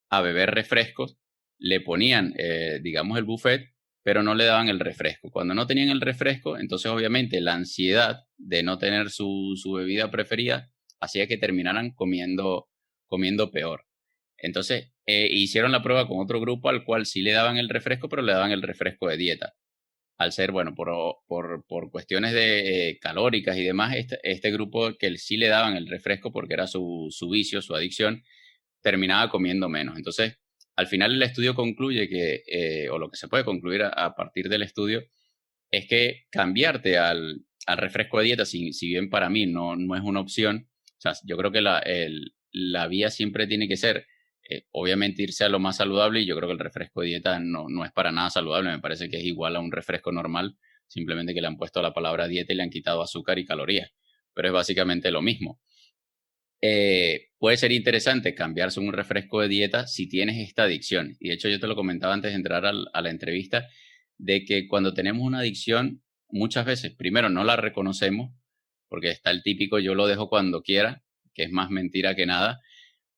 a beber refrescos, le ponían, digamos, el buffet, pero no le daban el refresco. Cuando no tenían el refresco, entonces obviamente la ansiedad de no tener su bebida preferida hacía que terminaran comiendo peor. Entonces hicieron la prueba con otro grupo al cual sí le daban el refresco, pero le daban el refresco de dieta. Al ser, bueno, por cuestiones de calóricas y demás, este grupo que sí le daban el refresco porque era su vicio, su adicción, terminaba comiendo menos. Entonces, al final el estudio concluye o lo que se puede concluir a partir del estudio, es que cambiarte al refresco de dieta, si bien para mí no es una opción, o sea, yo creo que la vía siempre tiene que ser, obviamente, irse a lo más saludable, y yo creo que el refresco de dieta no es para nada saludable, me parece que es igual a un refresco normal, simplemente que le han puesto la palabra dieta y le han quitado azúcar y calorías, pero es básicamente lo mismo. Puede ser interesante cambiarse un refresco de dieta si tienes esta adicción. Y de hecho yo te lo comentaba antes de entrar a la entrevista, de que cuando tenemos una adicción, muchas veces, primero, no la reconocemos, porque está el típico yo lo dejo cuando quiera, que es más mentira que nada,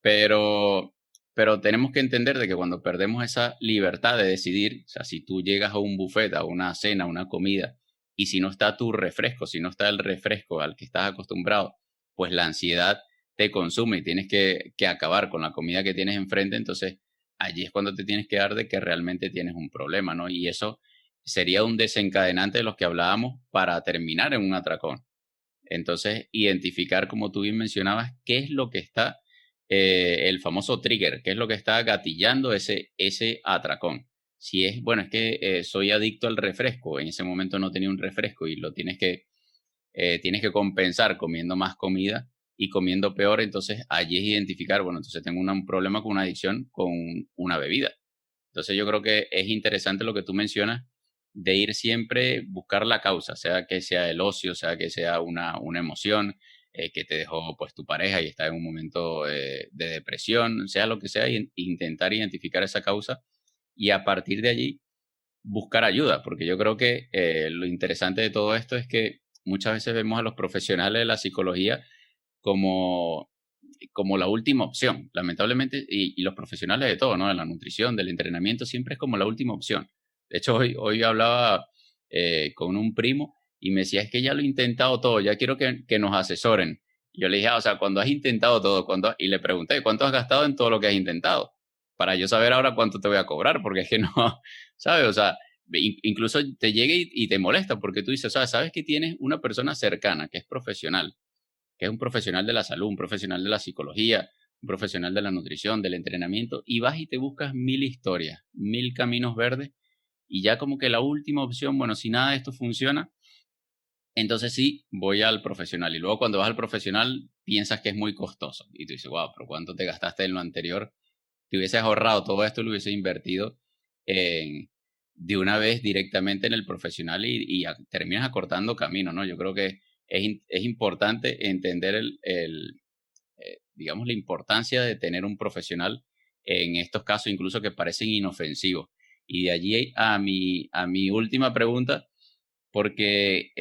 pero, pero tenemos que entender de que cuando perdemos esa libertad de decidir, o sea, si tú llegas a un buffet, a una cena, a una comida, y si no está tu refresco, si no está el refresco al que estás acostumbrado, pues la ansiedad te consume y tienes que acabar con la comida que tienes enfrente, entonces allí es cuando te tienes que dar de que realmente tienes un problema, ¿no? Y eso sería un desencadenante de los que hablábamos para terminar en un atracón. Entonces, identificar, como tú bien mencionabas, qué es lo que está, el famoso trigger, qué es lo que está gatillando ese atracón. Si es, bueno, es que soy adicto al refresco, en ese momento no tenía un refresco y lo tienes que compensar comiendo más comida y comiendo peor, entonces allí es identificar, bueno, entonces tengo un problema con una adicción con una bebida. Entonces yo creo que es interesante lo que tú mencionas de ir siempre buscar la causa, sea que sea el ocio, sea que sea una emoción que te dejó pues tu pareja y está en un momento de depresión, sea lo que sea, intentar identificar esa causa y a partir de allí buscar ayuda, porque yo creo que lo interesante de todo esto es que muchas veces vemos a los profesionales de la psicología como, como la última opción, lamentablemente, y los profesionales de todo, ¿no? De la nutrición, del entrenamiento, siempre es como la última opción. De hecho, hoy hablaba con un primo y me decía, es que ya lo he intentado todo, ya quiero que nos asesoren. Y yo le dije, o sea, cuando has intentado todo, y le pregunté, ¿cuánto has gastado en todo lo que has intentado? Para yo saber ahora cuánto te voy a cobrar, porque es que no, ¿sabes? O sea, incluso te llega y te molesta porque tú dices, o sea, sabes que tienes una persona cercana que es profesional, que es un profesional de la salud, un profesional de la psicología, un profesional de la nutrición, del entrenamiento, y vas y te buscas 1000 historias, 1000 caminos verdes, y ya como que la última opción, bueno, si nada de esto funciona, entonces sí, voy al profesional. Y luego cuando vas al profesional, piensas que es muy costoso. Y tú dices, wow, pero ¿cuánto te gastaste en lo anterior? Te hubieses ahorrado todo esto y lo hubieses invertido de una vez directamente en el profesional y terminas acortando camino, ¿no? Yo creo que es importante entender digamos, la importancia de tener un profesional en estos casos, incluso que parecen inofensivos. Y de allí a mi última pregunta, porque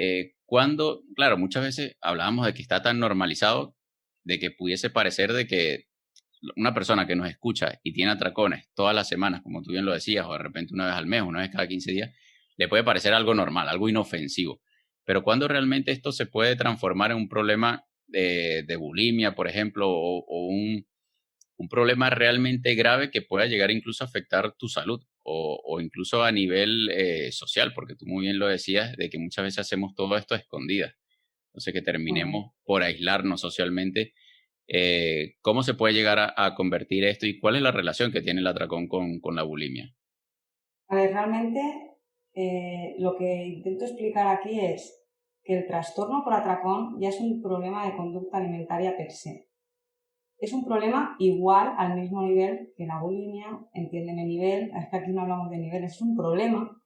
claro, muchas veces hablábamos de que está tan normalizado, de que pudiese parecer de que una persona que nos escucha y tiene atracones todas las semanas, como tú bien lo decías, o de repente una vez al mes, una vez cada 15 días, le puede parecer algo normal, algo inofensivo. Pero cuando realmente esto se puede transformar en un problema de bulimia, por ejemplo, o un problema realmente grave que pueda llegar incluso a afectar tu salud o incluso a nivel social, porque tú muy bien lo decías, de que muchas veces hacemos todo esto a escondidas. Entonces que terminemos por aislarnos socialmente ¿Cómo se puede llegar a convertir esto y cuál es la relación que tiene el atracón con la bulimia? A ver, realmente lo que intento explicar aquí es que el trastorno por atracón ya es un problema de conducta alimentaria per se. Es un problema igual al mismo nivel que la bulimia, entiéndeme nivel, es que aquí no hablamos de nivel, es un problema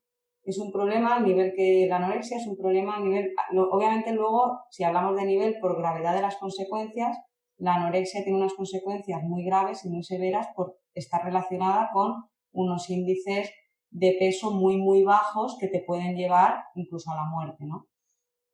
al nivel que la anorexia, es un problema al nivel, obviamente luego si hablamos de nivel por gravedad de las consecuencias, la anorexia tiene unas consecuencias muy graves y muy severas por estar relacionada con unos índices de peso muy, muy bajos que te pueden llevar incluso a la muerte, ¿no?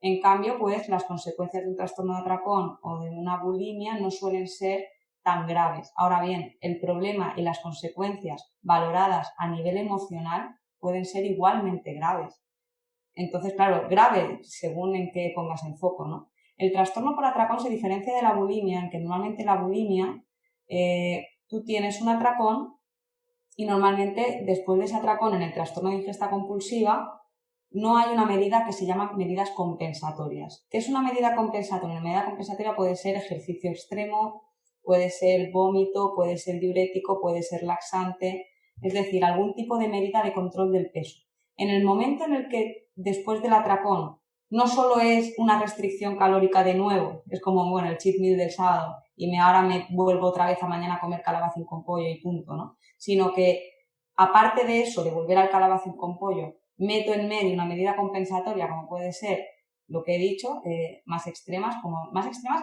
En cambio, pues las consecuencias de un trastorno de atracón o de una bulimia no suelen ser tan graves. Ahora bien, el problema y las consecuencias valoradas a nivel emocional pueden ser igualmente graves. Entonces, claro, grave según en qué pongas el foco, ¿no? El trastorno por atracón se diferencia de la bulimia, en que normalmente la bulimia, tú tienes un atracón y normalmente después de ese atracón en el trastorno de ingesta compulsiva no hay una medida que se llama medidas compensatorias. ¿Qué es una medida compensatoria? Una medida compensatoria puede ser ejercicio extremo, puede ser vómito, puede ser diurético, puede ser laxante, es decir, algún tipo de medida de control del peso. En el momento en el que después del atracón no solo es una restricción calórica de nuevo, es como, bueno, el cheat meal del sábado y ahora me vuelvo otra vez a mañana a comer calabacín con pollo y punto, ¿no? Sino que, aparte de eso, de volver al calabacín con pollo, meto en medio una medida compensatoria como puede ser lo que he dicho, más extremas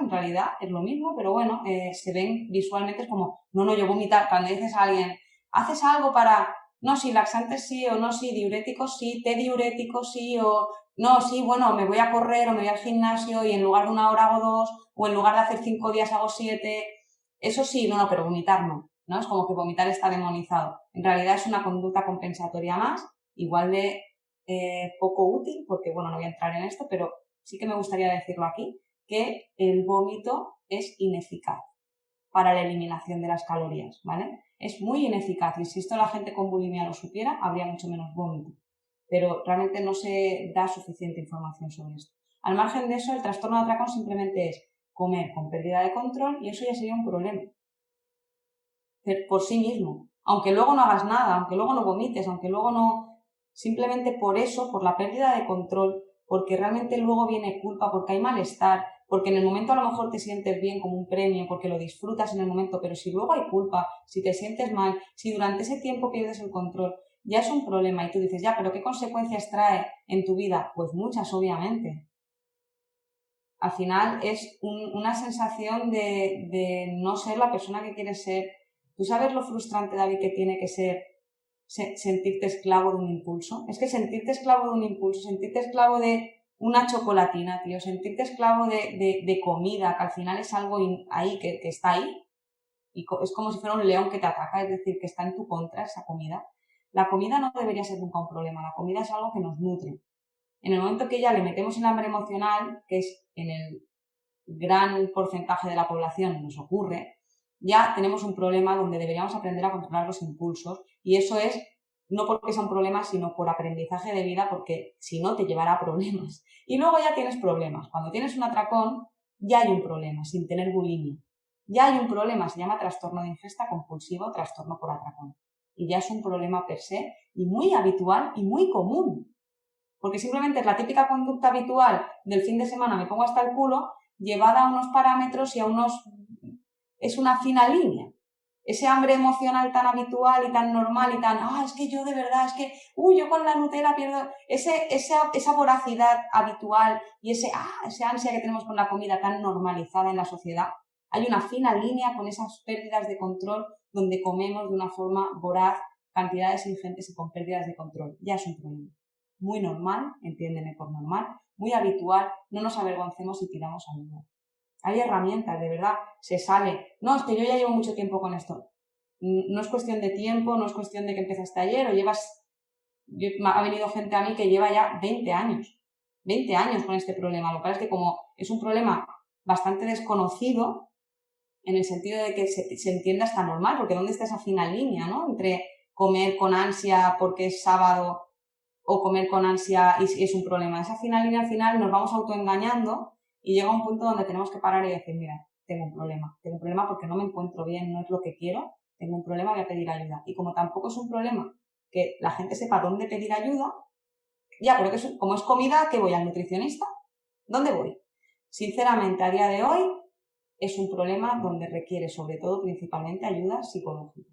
en realidad es lo mismo, pero bueno, se ven visualmente es como, no, yo vomitar, cuando dices a alguien, ¿haces algo para, no, sí, laxantes sí, o no, sí, diuréticos sí, té diurético sí, o no, sí, bueno, me voy a correr o me voy al gimnasio y en lugar de 1 hora hago 2, o en lugar de hacer 5 días hago 7, eso sí, no, pero vomitar no, es como que vomitar está demonizado. En realidad es una conducta compensatoria más, igual de poco útil, porque bueno, no voy a entrar en esto, pero sí que me gustaría decirlo aquí, que el vómito es ineficaz para la eliminación de las calorías, ¿vale? Es muy ineficaz y si esto la gente con bulimia lo supiera, habría mucho menos vómito, pero realmente no se da suficiente información sobre esto. Al margen de eso, el trastorno de atracón simplemente es comer con pérdida de control y eso ya sería un problema por sí mismo. Aunque luego no hagas nada, aunque luego no vomites, aunque luego no... Simplemente por eso, por la pérdida de control, porque realmente luego viene culpa, porque hay malestar, porque en el momento a lo mejor te sientes bien como un premio, porque lo disfrutas en el momento, pero si luego hay culpa, si te sientes mal, si durante ese tiempo pierdes el control, ya es un problema y tú dices, ya, pero ¿qué consecuencias trae en tu vida? Pues muchas, obviamente. Al final es una sensación de no ser la persona que quieres ser. ¿Tú sabes lo frustrante, David, que tiene que ser sentirte esclavo de un impulso? Es que sentirte esclavo de un impulso, sentirte esclavo de una chocolatina, tío, sentirte esclavo de comida, que al final es algo ahí, que está ahí, y es como si fuera un león que te ataca, es decir, que está en tu contra esa comida. La comida no debería ser nunca un problema, la comida es algo que nos nutre. En el momento que ya le metemos el hambre emocional, que es en el gran porcentaje de la población nos ocurre, ya tenemos un problema donde deberíamos aprender a controlar los impulsos y eso es no porque sea un problema, sino por aprendizaje de vida, porque si no te llevará a problemas. Y luego ya tienes problemas. Cuando tienes un atracón, ya hay un problema, sin tener bulimia. Ya hay un problema, se llama trastorno de ingesta compulsivo, trastorno por atracón. Y ya es un problema per se y muy habitual y muy común. Porque simplemente es la típica conducta habitual del fin de semana, me pongo hasta el culo, llevada a unos parámetros y a unos... es una fina línea. Ese hambre emocional tan habitual y tan normal y tan, es que yo de verdad, es que, yo con la Nutella pierdo... Esa voracidad habitual y esa ansia que tenemos con la comida tan normalizada en la sociedad, hay una fina línea con esas pérdidas de control donde comemos de una forma voraz cantidades ingentes y con pérdidas de control. Ya es un problema. Muy normal, entiéndeme por normal, muy habitual, no nos avergoncemos y pidamos ayuda. Hay herramientas, de verdad, se sale. No, es que yo ya llevo mucho tiempo con esto. No es cuestión de tiempo, no es cuestión de que empezaste ayer o ha venido gente a mí que lleva ya 20 años con este problema. Lo que pasa es que como es un problema bastante desconocido, en el sentido de que se entienda hasta normal, porque ¿dónde está esa fina línea, no? Entre comer con ansia porque es sábado o comer con ansia y es un problema. Esa fina línea al final nos vamos autoengañando y llega un punto donde tenemos que parar y decir, mira, tengo un problema. Tengo un problema porque no me encuentro bien, no es lo que quiero, tengo un problema, voy a pedir ayuda. Y como tampoco es un problema que la gente sepa dónde pedir ayuda, ya, pero que como es comida, ¿qué voy? ¿Al nutricionista? ¿Dónde voy? Sinceramente, a día de hoy es un problema donde requiere, sobre todo, principalmente ayuda psicológica.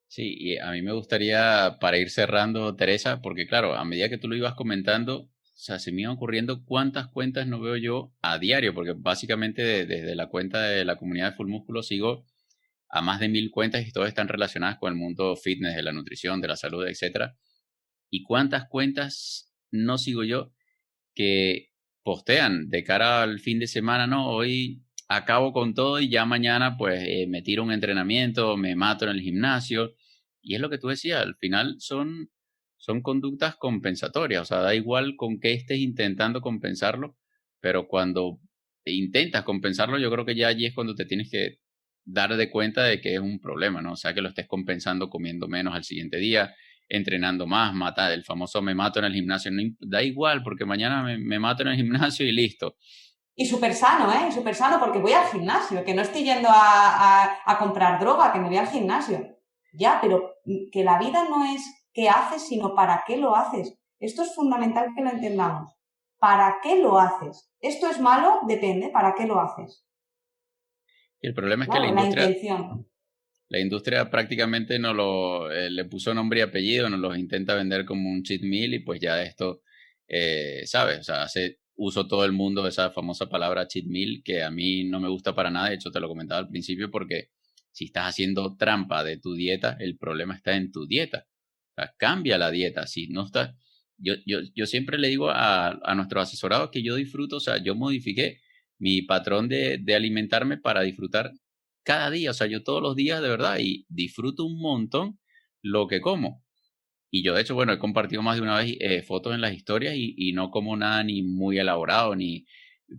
Sí, y a mí me gustaría, para ir cerrando, Teresa, porque claro, a medida que tú lo ibas comentando, o sea, se me iban ocurriendo cuántas cuentas no veo yo a diario, porque básicamente desde la cuenta de la comunidad de Full Músculo sigo a más de 1000 cuentas y todas están relacionadas con el mundo fitness, de la nutrición, de la salud, etcétera. ¿Y cuántas cuentas no sigo yo que postean de cara al fin de semana? No, hoy acabo con todo y ya mañana pues me tiro un entrenamiento, me mato en el gimnasio. Y es lo que tú decías, al final son conductas compensatorias, o sea, da igual con qué estés intentando compensarlo, pero cuando intentas compensarlo, yo creo que ya allí es cuando te tienes que dar de cuenta de que es un problema, ¿no? O sea, que lo estés compensando comiendo menos al siguiente día, entrenando más, matar, el famoso me mato en el gimnasio, no, da igual porque mañana me mato en el gimnasio y listo. Y súper sano, ¿eh? Súper sano porque voy al gimnasio, que no estoy yendo a comprar droga, que me voy al gimnasio. Ya, pero que la vida no es qué haces, sino para qué lo haces. Esto es fundamental que lo entendamos. ¿Para qué lo haces? ¿Esto es malo? Depende, ¿para qué lo haces? Y el problema es que Claro, la intención. la industria prácticamente no lo le puso nombre y apellido, nos los intenta vender como un cheat meal y pues ya esto, ¿sabes? O sea, hace uso todo el mundo de esa famosa palabra cheat meal que a mí no me gusta para nada, de hecho te lo comentaba al principio porque si estás haciendo trampa de tu dieta, el problema está en tu dieta. O sea, cambia la dieta, si no estás... Yo siempre le digo a nuestros asesorados que yo disfruto, o sea, yo modifiqué mi patrón de alimentarme para disfrutar cada día, o sea, yo todos los días de verdad y disfruto un montón lo que como. Y yo de hecho, bueno, he compartido más de una vez fotos en las historias y no como nada ni muy elaborado ni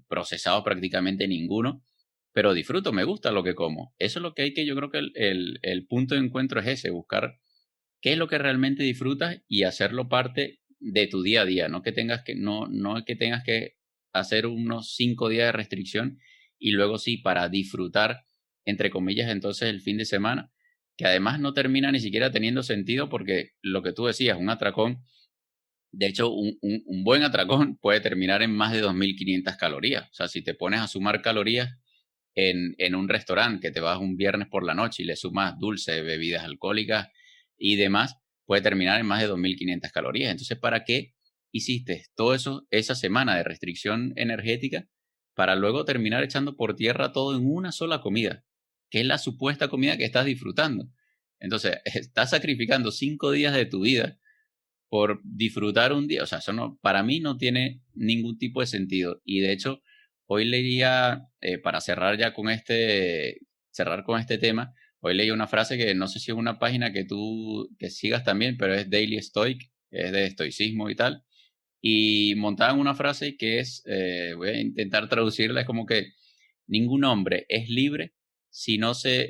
procesado prácticamente ninguno, pero disfruto, me gusta lo que como. Eso es lo que hay que, yo creo que el punto de encuentro es ese, buscar qué es lo que realmente disfrutas y hacerlo parte de tu día a día, no que tengas que, no es que tengas que hacer unos 5 días de restricción y luego sí para disfrutar, entre comillas, entonces el fin de semana, que además no termina ni siquiera teniendo sentido porque lo que tú decías, un atracón, de hecho, un buen atracón puede terminar en más de 2500 calorías. O sea, si te pones a sumar calorías en un restaurante que te vas un viernes por la noche y le sumas dulce, bebidas alcohólicas y demás, puede terminar en más de 2500 calorías. Entonces, ¿para qué hiciste todo eso esa semana de restricción energética para luego terminar echando por tierra todo en una sola comida, que es la supuesta comida que estás disfrutando? Entonces, estás sacrificando 5 días de tu vida por disfrutar un día. O sea, eso no, para mí no tiene ningún tipo de sentido. Y de hecho, hoy leía, para cerrar con este tema, hoy leí una frase que no sé si es una página que tú que sigas también, pero es Daily Stoic, es de estoicismo y tal. Y montaban una frase que es, voy a intentar traducirla, es como que ningún hombre es libre si no se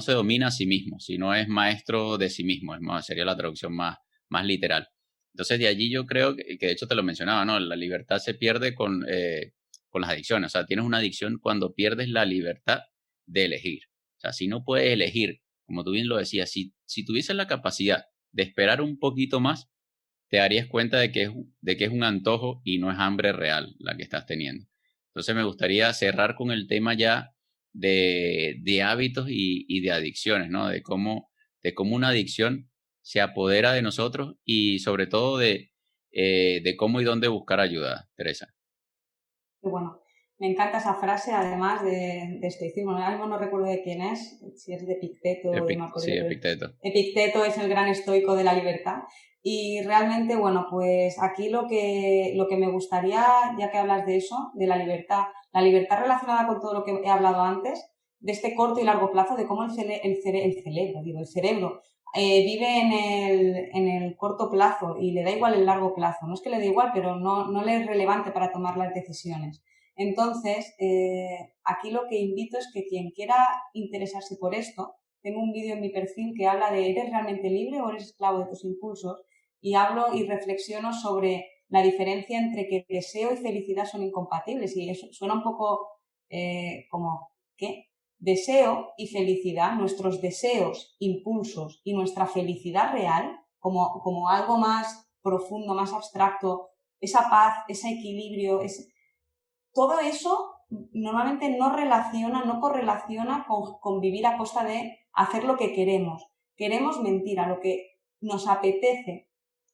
domina a sí mismo, si no es maestro de sí mismo, sería la traducción más literal. Entonces, de allí yo creo que de hecho te lo mencionaba, ¿no? La libertad se pierde con las adicciones. O sea, tienes una adicción cuando pierdes la libertad de elegir. O sea, si no puedes elegir, como tú bien lo decías, si tuvieses la capacidad de esperar un poquito más, te darías cuenta de que es un antojo y no es hambre real la que estás teniendo. Entonces me gustaría cerrar con el tema ya de hábitos y de adicciones, ¿no? De cómo una adicción se apodera de nosotros y sobre todo de cómo y dónde buscar ayuda, Teresa. Y bueno, me encanta esa frase, además de estoicismo. Ahora mismo no recuerdo de quién es, si es de Epicteto o de Marco Sí, Aurelio. Epicteto. Epicteto es el gran estoico de la libertad. Y realmente, bueno, pues aquí lo que me gustaría, ya que hablas de eso, de la libertad relacionada con todo lo que he hablado antes, de este corto y largo plazo, de cómo el cerebro vive en el corto plazo y le da igual el largo plazo. No es que le dé igual, pero no le es relevante para tomar las decisiones. Entonces, aquí lo que invito es que quien quiera interesarse por esto, tengo un vídeo en mi perfil que habla de ¿eres realmente libre o eres esclavo de tus impulsos? Y hablo y reflexiono sobre la diferencia entre que deseo y felicidad son incompatibles. Y eso suena un poco como, ¿qué? Deseo y felicidad, nuestros deseos, impulsos y nuestra felicidad real, como algo más profundo, más abstracto, esa paz, ese equilibrio, todo eso normalmente no correlaciona con vivir a costa de hacer lo que queremos. Queremos mentira, lo que nos apetece,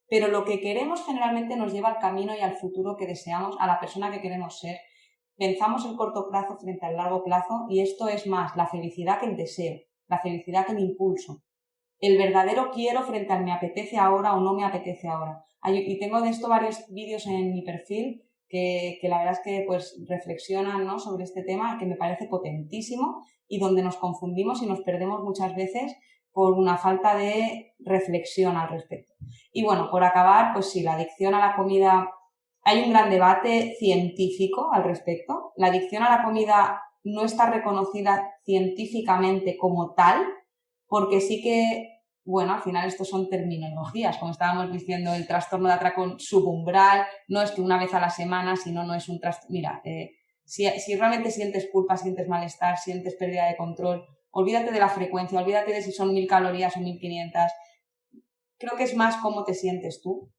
pero lo que queremos generalmente nos lleva al camino y al futuro que deseamos, a la persona que queremos ser. Pensamos el corto plazo frente al largo plazo y esto es más la felicidad que el deseo, la felicidad que el impulso. El verdadero quiero frente al me apetece ahora o no me apetece ahora. Y tengo de esto varios vídeos en mi perfil que la verdad es que pues reflexionan, ¿no?, sobre este tema, que me parece potentísimo y donde nos confundimos y nos perdemos muchas veces por una falta de reflexión al respecto. Y bueno, por acabar, pues sí, la adicción a la comida, hay un gran debate científico al respecto. La adicción a la comida no está reconocida científicamente como tal, porque sí que, bueno, al final estos son terminologías, como estábamos diciendo, el trastorno de atracón subumbral, no es que una vez a la semana, sino no es un trastorno. Mira, si realmente sientes culpa, sientes malestar, sientes pérdida de control, olvídate de la frecuencia, olvídate de si son 1000 calorías o 1500. Creo que es más cómo te sientes tú.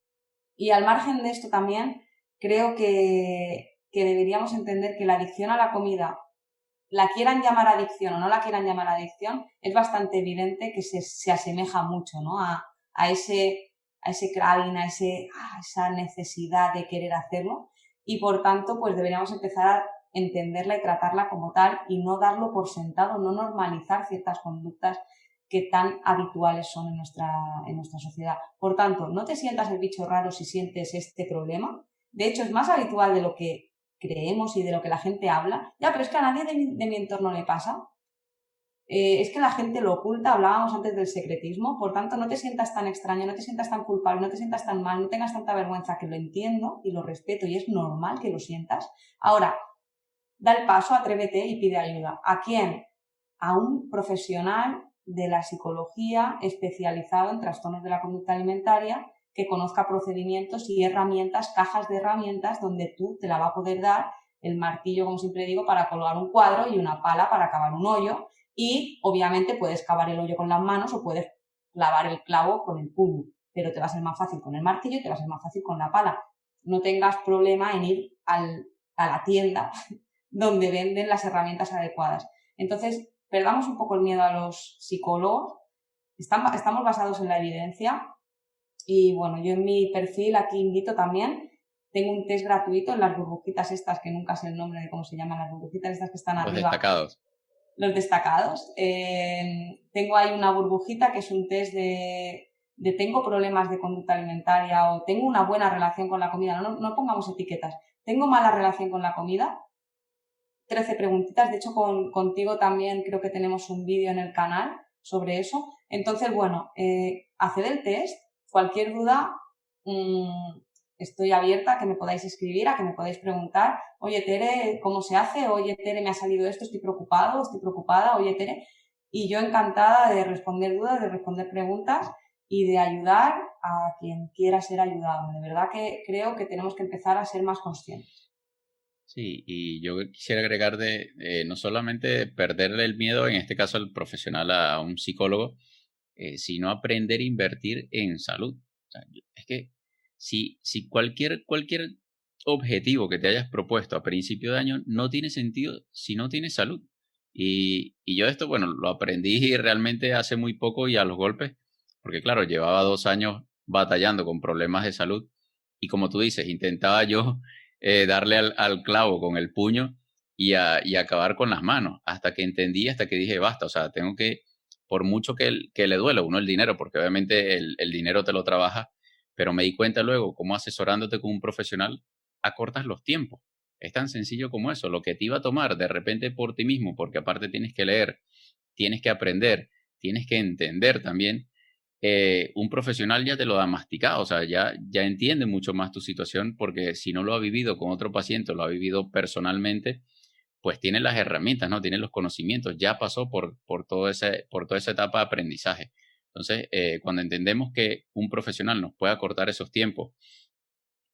Y al margen de esto también, creo que deberíamos entender que la adicción a la comida, la quieran llamar adicción o no la quieran llamar adicción, es bastante evidente que se asemeja mucho, ¿no?, a ese craving, a esa necesidad de querer hacerlo, y por tanto pues deberíamos empezar a entenderla y tratarla como tal y no darlo por sentado, no normalizar ciertas conductas que tan habituales son en nuestra sociedad. Por tanto, no te sientas el bicho raro si sientes este problema. De hecho, es más habitual de lo que creemos y de lo que la gente habla. Ya, pero es que a nadie de mi entorno le pasa. Es que la gente lo oculta, hablábamos antes del secretismo, por tanto no te sientas tan extraño, no te sientas tan culpable, no te sientas tan mal, no tengas tanta vergüenza, que lo entiendo y lo respeto y es normal que lo sientas. Ahora, da el paso, atrévete y pide ayuda. ¿A quién? A un profesional de la psicología especializado en trastornos de la conducta alimentaria, que conozca procedimientos y herramientas, cajas de herramientas donde tú te la va a poder dar, el martillo, como siempre digo, para colgar un cuadro y una pala para cavar un hoyo, y obviamente puedes cavar el hoyo con las manos o puedes clavar el clavo con el puño, pero te va a ser más fácil con el martillo y te va a ser más fácil con la pala. No tengas problema en ir a la tienda donde venden las herramientas adecuadas. Entonces, perdamos un poco el miedo a los psicólogos. Estamos basados en la evidencia. Y bueno, yo en mi perfil aquí invito también, tengo un test gratuito en las burbujitas estas, que nunca sé el nombre de cómo se llaman, las burbujitas estas que están arriba. Los destacados. Los destacados. Tengo ahí una burbujita que es un test de tengo problemas de conducta alimentaria o tengo una buena relación con la comida. No pongamos etiquetas. Tengo mala relación con la comida. 13 preguntitas. De hecho, contigo también creo que tenemos un vídeo en el canal sobre eso. Entonces, bueno, haced el test. Cualquier duda, estoy abierta a que me podáis escribir, a que me podáis preguntar. Oye, Tere, ¿cómo se hace? Oye, Tere, me ha salido esto, estoy preocupado, estoy preocupada. Oye, Tere. Y yo encantada de responder dudas, de responder preguntas y de ayudar a quien quiera ser ayudado. De verdad que creo que tenemos que empezar a ser más conscientes. Sí, y yo quisiera agregar no solamente perderle el miedo, en este caso al profesional, a un psicólogo, sino aprender a invertir en salud. O sea, es que si cualquier objetivo que te hayas propuesto a principio de año no tiene sentido si no tienes salud. Y yo esto, bueno, lo aprendí realmente hace muy poco y a los golpes, porque claro, llevaba 2 años batallando con problemas de salud y como tú dices, intentaba yo darle al clavo con el puño y acabar con las manos, hasta que entendí, hasta que dije, basta, o sea, tengo que, por mucho que le duele a uno el dinero, porque obviamente el dinero te lo trabaja, pero me di cuenta luego cómo asesorándote con un profesional acortas los tiempos. Es tan sencillo como eso, lo que te iba a tomar de repente por ti mismo, porque aparte tienes que leer, tienes que aprender, tienes que entender también, un profesional ya te lo ha masticado, o sea, ya entiende mucho más tu situación, porque si no lo ha vivido con otro paciente, lo ha vivido personalmente, pues tiene las herramientas, ¿no? Tiene los conocimientos, ya pasó por toda esa etapa de aprendizaje. Entonces, cuando entendemos que un profesional nos puede acortar esos tiempos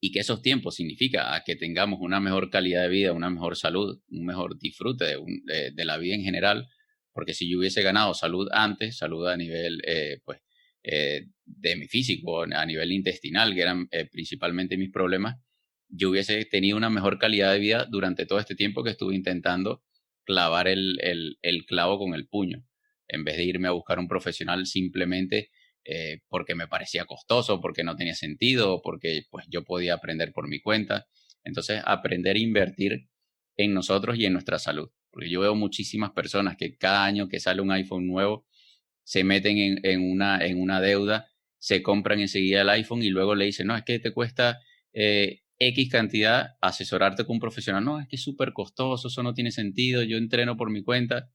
y que esos tiempos significa a que tengamos una mejor calidad de vida, una mejor salud, un mejor disfrute de la vida en general, porque si yo hubiese ganado salud antes, salud a nivel de mi físico, a nivel intestinal, que eran principalmente mis problemas, yo hubiese tenido una mejor calidad de vida durante todo este tiempo que estuve intentando clavar el clavo con el puño, en vez de irme a buscar un profesional simplemente porque me parecía costoso, porque no tenía sentido, porque pues yo podía aprender por mi cuenta. Entonces, aprender a invertir en nosotros y en nuestra salud. Porque yo veo muchísimas personas que cada año que sale un iPhone nuevo se meten en una deuda, se compran enseguida el iPhone y luego le dicen, no, es que te cuesta X cantidad asesorarte con un profesional. No, es que es súper costoso, eso no tiene sentido, yo entreno por mi cuenta.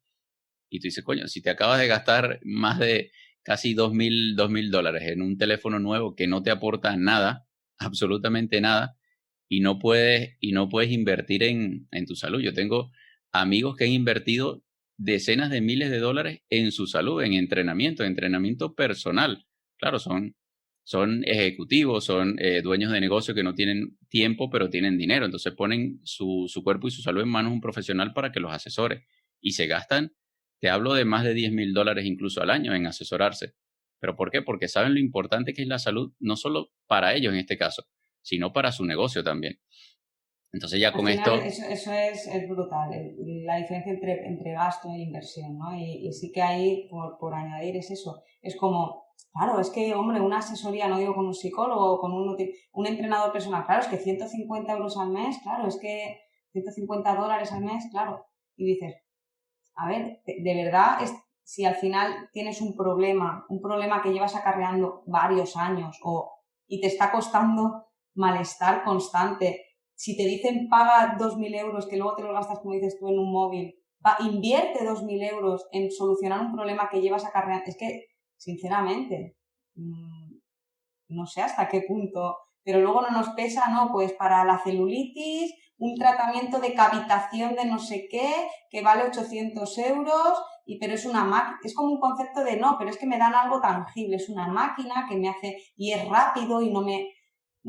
Y tú dices, coño, si te acabas de gastar más de casi $2,000 en un teléfono nuevo que no te aporta nada, absolutamente nada, y no puedes invertir en tu salud. Yo tengo amigos que han invertido decenas de miles de dólares en su salud, en entrenamiento personal. Claro, son ejecutivos, son dueños de negocio que no tienen tiempo, pero tienen dinero. Entonces ponen su cuerpo y su salud en manos de un profesional para que los asesore. Y se gastan, te hablo de más de $10,000 incluso al año en asesorarse. ¿Pero por qué? Porque saben lo importante que es la salud, no solo para ellos en este caso, sino para su negocio también. Entonces ya Al con final esto, eso es brutal, la diferencia entre gasto e inversión, ¿no? Y sí que ahí, por añadir, es eso. Es como, claro, es que, hombre, una asesoría, no digo con un psicólogo o con un entrenador personal, claro, es que 150 euros al mes, claro, es que $150 al mes, claro. Y dices, a ver, de verdad, si al final tienes un problema que llevas acarreando varios años y te está costando malestar constante, si te dicen paga 2.000 euros, que luego te los gastas, como dices tú, en un móvil, invierte 2.000 euros en solucionar un problema que llevas acarreando. Es que, sinceramente, no sé hasta qué punto, pero luego no nos pesa, ¿no? Pues para la celulitis, un tratamiento de cavitación de no sé qué, que vale 800 euros, pero es una máquina, es como un concepto de no, pero es que me dan algo tangible, es una máquina que me hace, y es rápido y no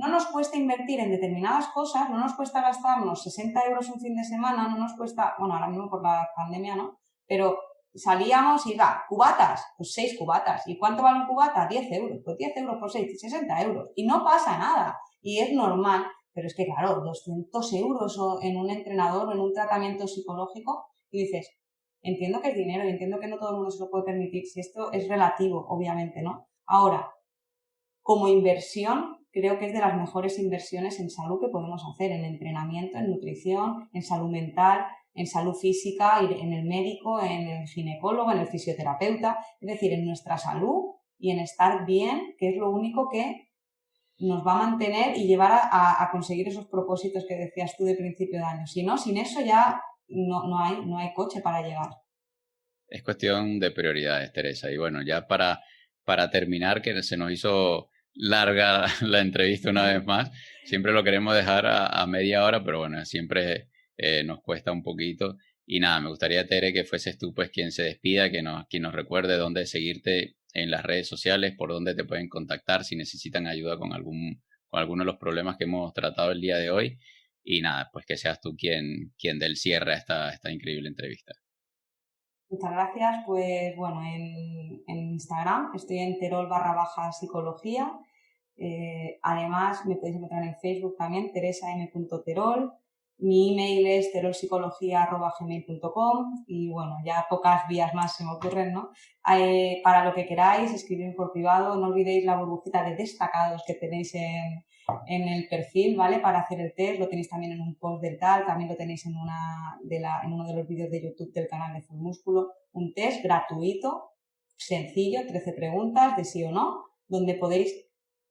nos cuesta invertir en determinadas cosas, no nos cuesta gastarnos 60 euros un fin de semana, no nos cuesta, bueno, ahora mismo por la pandemia, ¿no? Pero salíamos y cubatas, pues 6 cubatas. ¿Y cuánto vale un cubata? 10 euros. Pues 10 euros por 6, 60 euros. Y no pasa nada. Y es normal. Pero es que, claro, 200 euros en un entrenador o en un tratamiento psicológico, y dices, entiendo que es dinero y entiendo que no todo el mundo se lo puede permitir, si esto es relativo, obviamente, ¿no? Ahora, como inversión, creo que es de las mejores inversiones en salud que podemos hacer, en entrenamiento, en nutrición, en salud mental, en salud física, en el médico, en el ginecólogo, en el fisioterapeuta, es decir, en nuestra salud y en estar bien, que es lo único que nos va a mantener y llevar a conseguir esos propósitos que decías tú de principio de año. Si no, sin eso ya no hay coche para llegar. es cuestión de prioridades, Teresa. Y bueno, ya para terminar, que se nos hizo larga la entrevista una vez más, siempre lo queremos dejar a media hora, pero bueno, siempre nos cuesta un poquito. Y nada, me gustaría, Tere, que fueses tú pues quien se despida, quien nos recuerde dónde seguirte en las redes sociales, por dónde te pueden contactar si necesitan ayuda con alguno de los problemas que hemos tratado el día de hoy. Y nada, pues que seas tú quien dé el cierre a esta increíble entrevista. Muchas gracias. Pues bueno, en Instagram estoy en terol_psicología. Además, me podéis encontrar en Facebook también, teresam.terol. Mi email es terolpsicología@gmail.com y bueno, ya pocas vías más se me ocurren, ¿no? Para lo que queráis, escribirme por privado. No olvidéis la burbujita de destacados que tenéis en el perfil, ¿vale? Para hacer el test, lo tenéis también en un post del tal, también lo tenéis en uno de los vídeos de YouTube del canal de Full Músculo. Un test gratuito, sencillo, 13 preguntas de sí o no, donde podéis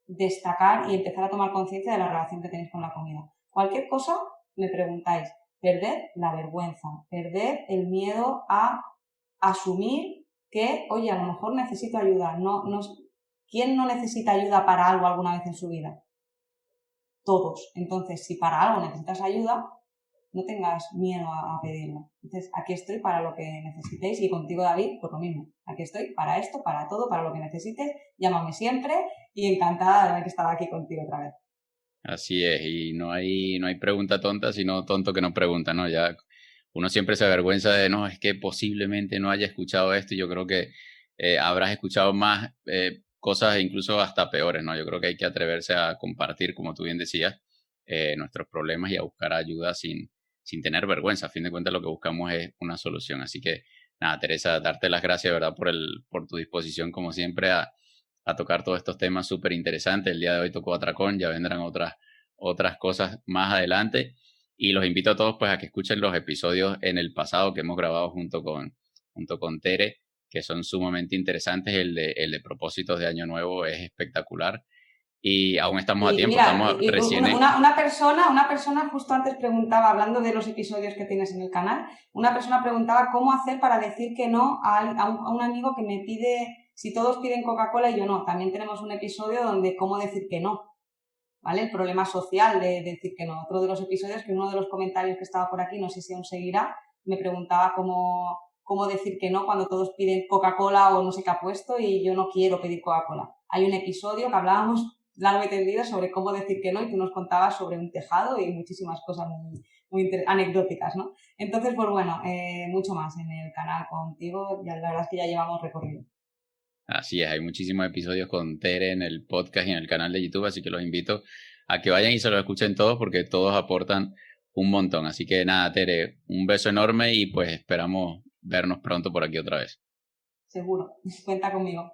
destacar y empezar a tomar conciencia de la relación que tenéis con la comida. Cualquier cosa, me preguntáis. Perded la vergüenza, perded el miedo a asumir que, oye, a lo mejor necesito ayuda. ¿Quién no necesita ayuda para algo alguna vez en su vida? Todos. Entonces, si para algo necesitas ayuda, no tengas miedo a pedirla. Entonces, aquí estoy para lo que necesitéis y contigo, David, pues lo mismo. Aquí estoy para esto, para todo, para lo que necesites. Llámame siempre y encantada de haber estado aquí contigo otra vez. Así es, y no hay pregunta tonta, sino tonto que no pregunta, ¿no? Ya uno siempre se avergüenza de, no, es que posiblemente no haya escuchado esto, y yo creo que habrás escuchado más cosas incluso hasta peores, ¿no? Yo creo que hay que atreverse a compartir, como tú bien decías, nuestros problemas y a buscar ayuda sin tener vergüenza. A fin de cuentas lo que buscamos es una solución. Así que, nada, Teresa, darte las gracias, ¿verdad? Por tu disposición, como siempre, a tocar todos estos temas súper interesantes. El día de hoy tocó Atracón, ya vendrán otras cosas más adelante. Y los invito a todos pues a que escuchen los episodios en el pasado que hemos grabado junto con Tere, que son sumamente interesantes. El de propósitos de Año Nuevo es espectacular. Y aún estamos a Y tiempo, mira, estamos recién en... una persona justo antes preguntaba, hablando de los episodios que tienes en el canal, una persona preguntaba cómo hacer para decir que no a un amigo que me pide, si todos piden Coca-Cola y yo no. También tenemos un episodio donde cómo decir que no, ¿vale? El problema social de decir que no. Otro de los episodios, que uno de los comentarios que estaba por aquí, no sé si aún seguirá, me preguntaba cómo decir que no cuando todos piden Coca-Cola o no sé qué ha puesto y yo no quiero pedir Coca-Cola. Hay un episodio que hablábamos largo y tendido sobre cómo decir que no y tú nos contabas sobre un tejado y muchísimas cosas muy anecdóticas, ¿no? Entonces, pues bueno, mucho más en el canal contigo, ya la verdad es que ya llevamos recorrido. Así es, hay muchísimos episodios con Tere en el podcast y en el canal de YouTube, así que los invito a que vayan y se los escuchen todos porque todos aportan un montón. Así que nada, Tere, un beso enorme y pues esperamos vernos pronto por aquí otra vez. Seguro, cuenta conmigo.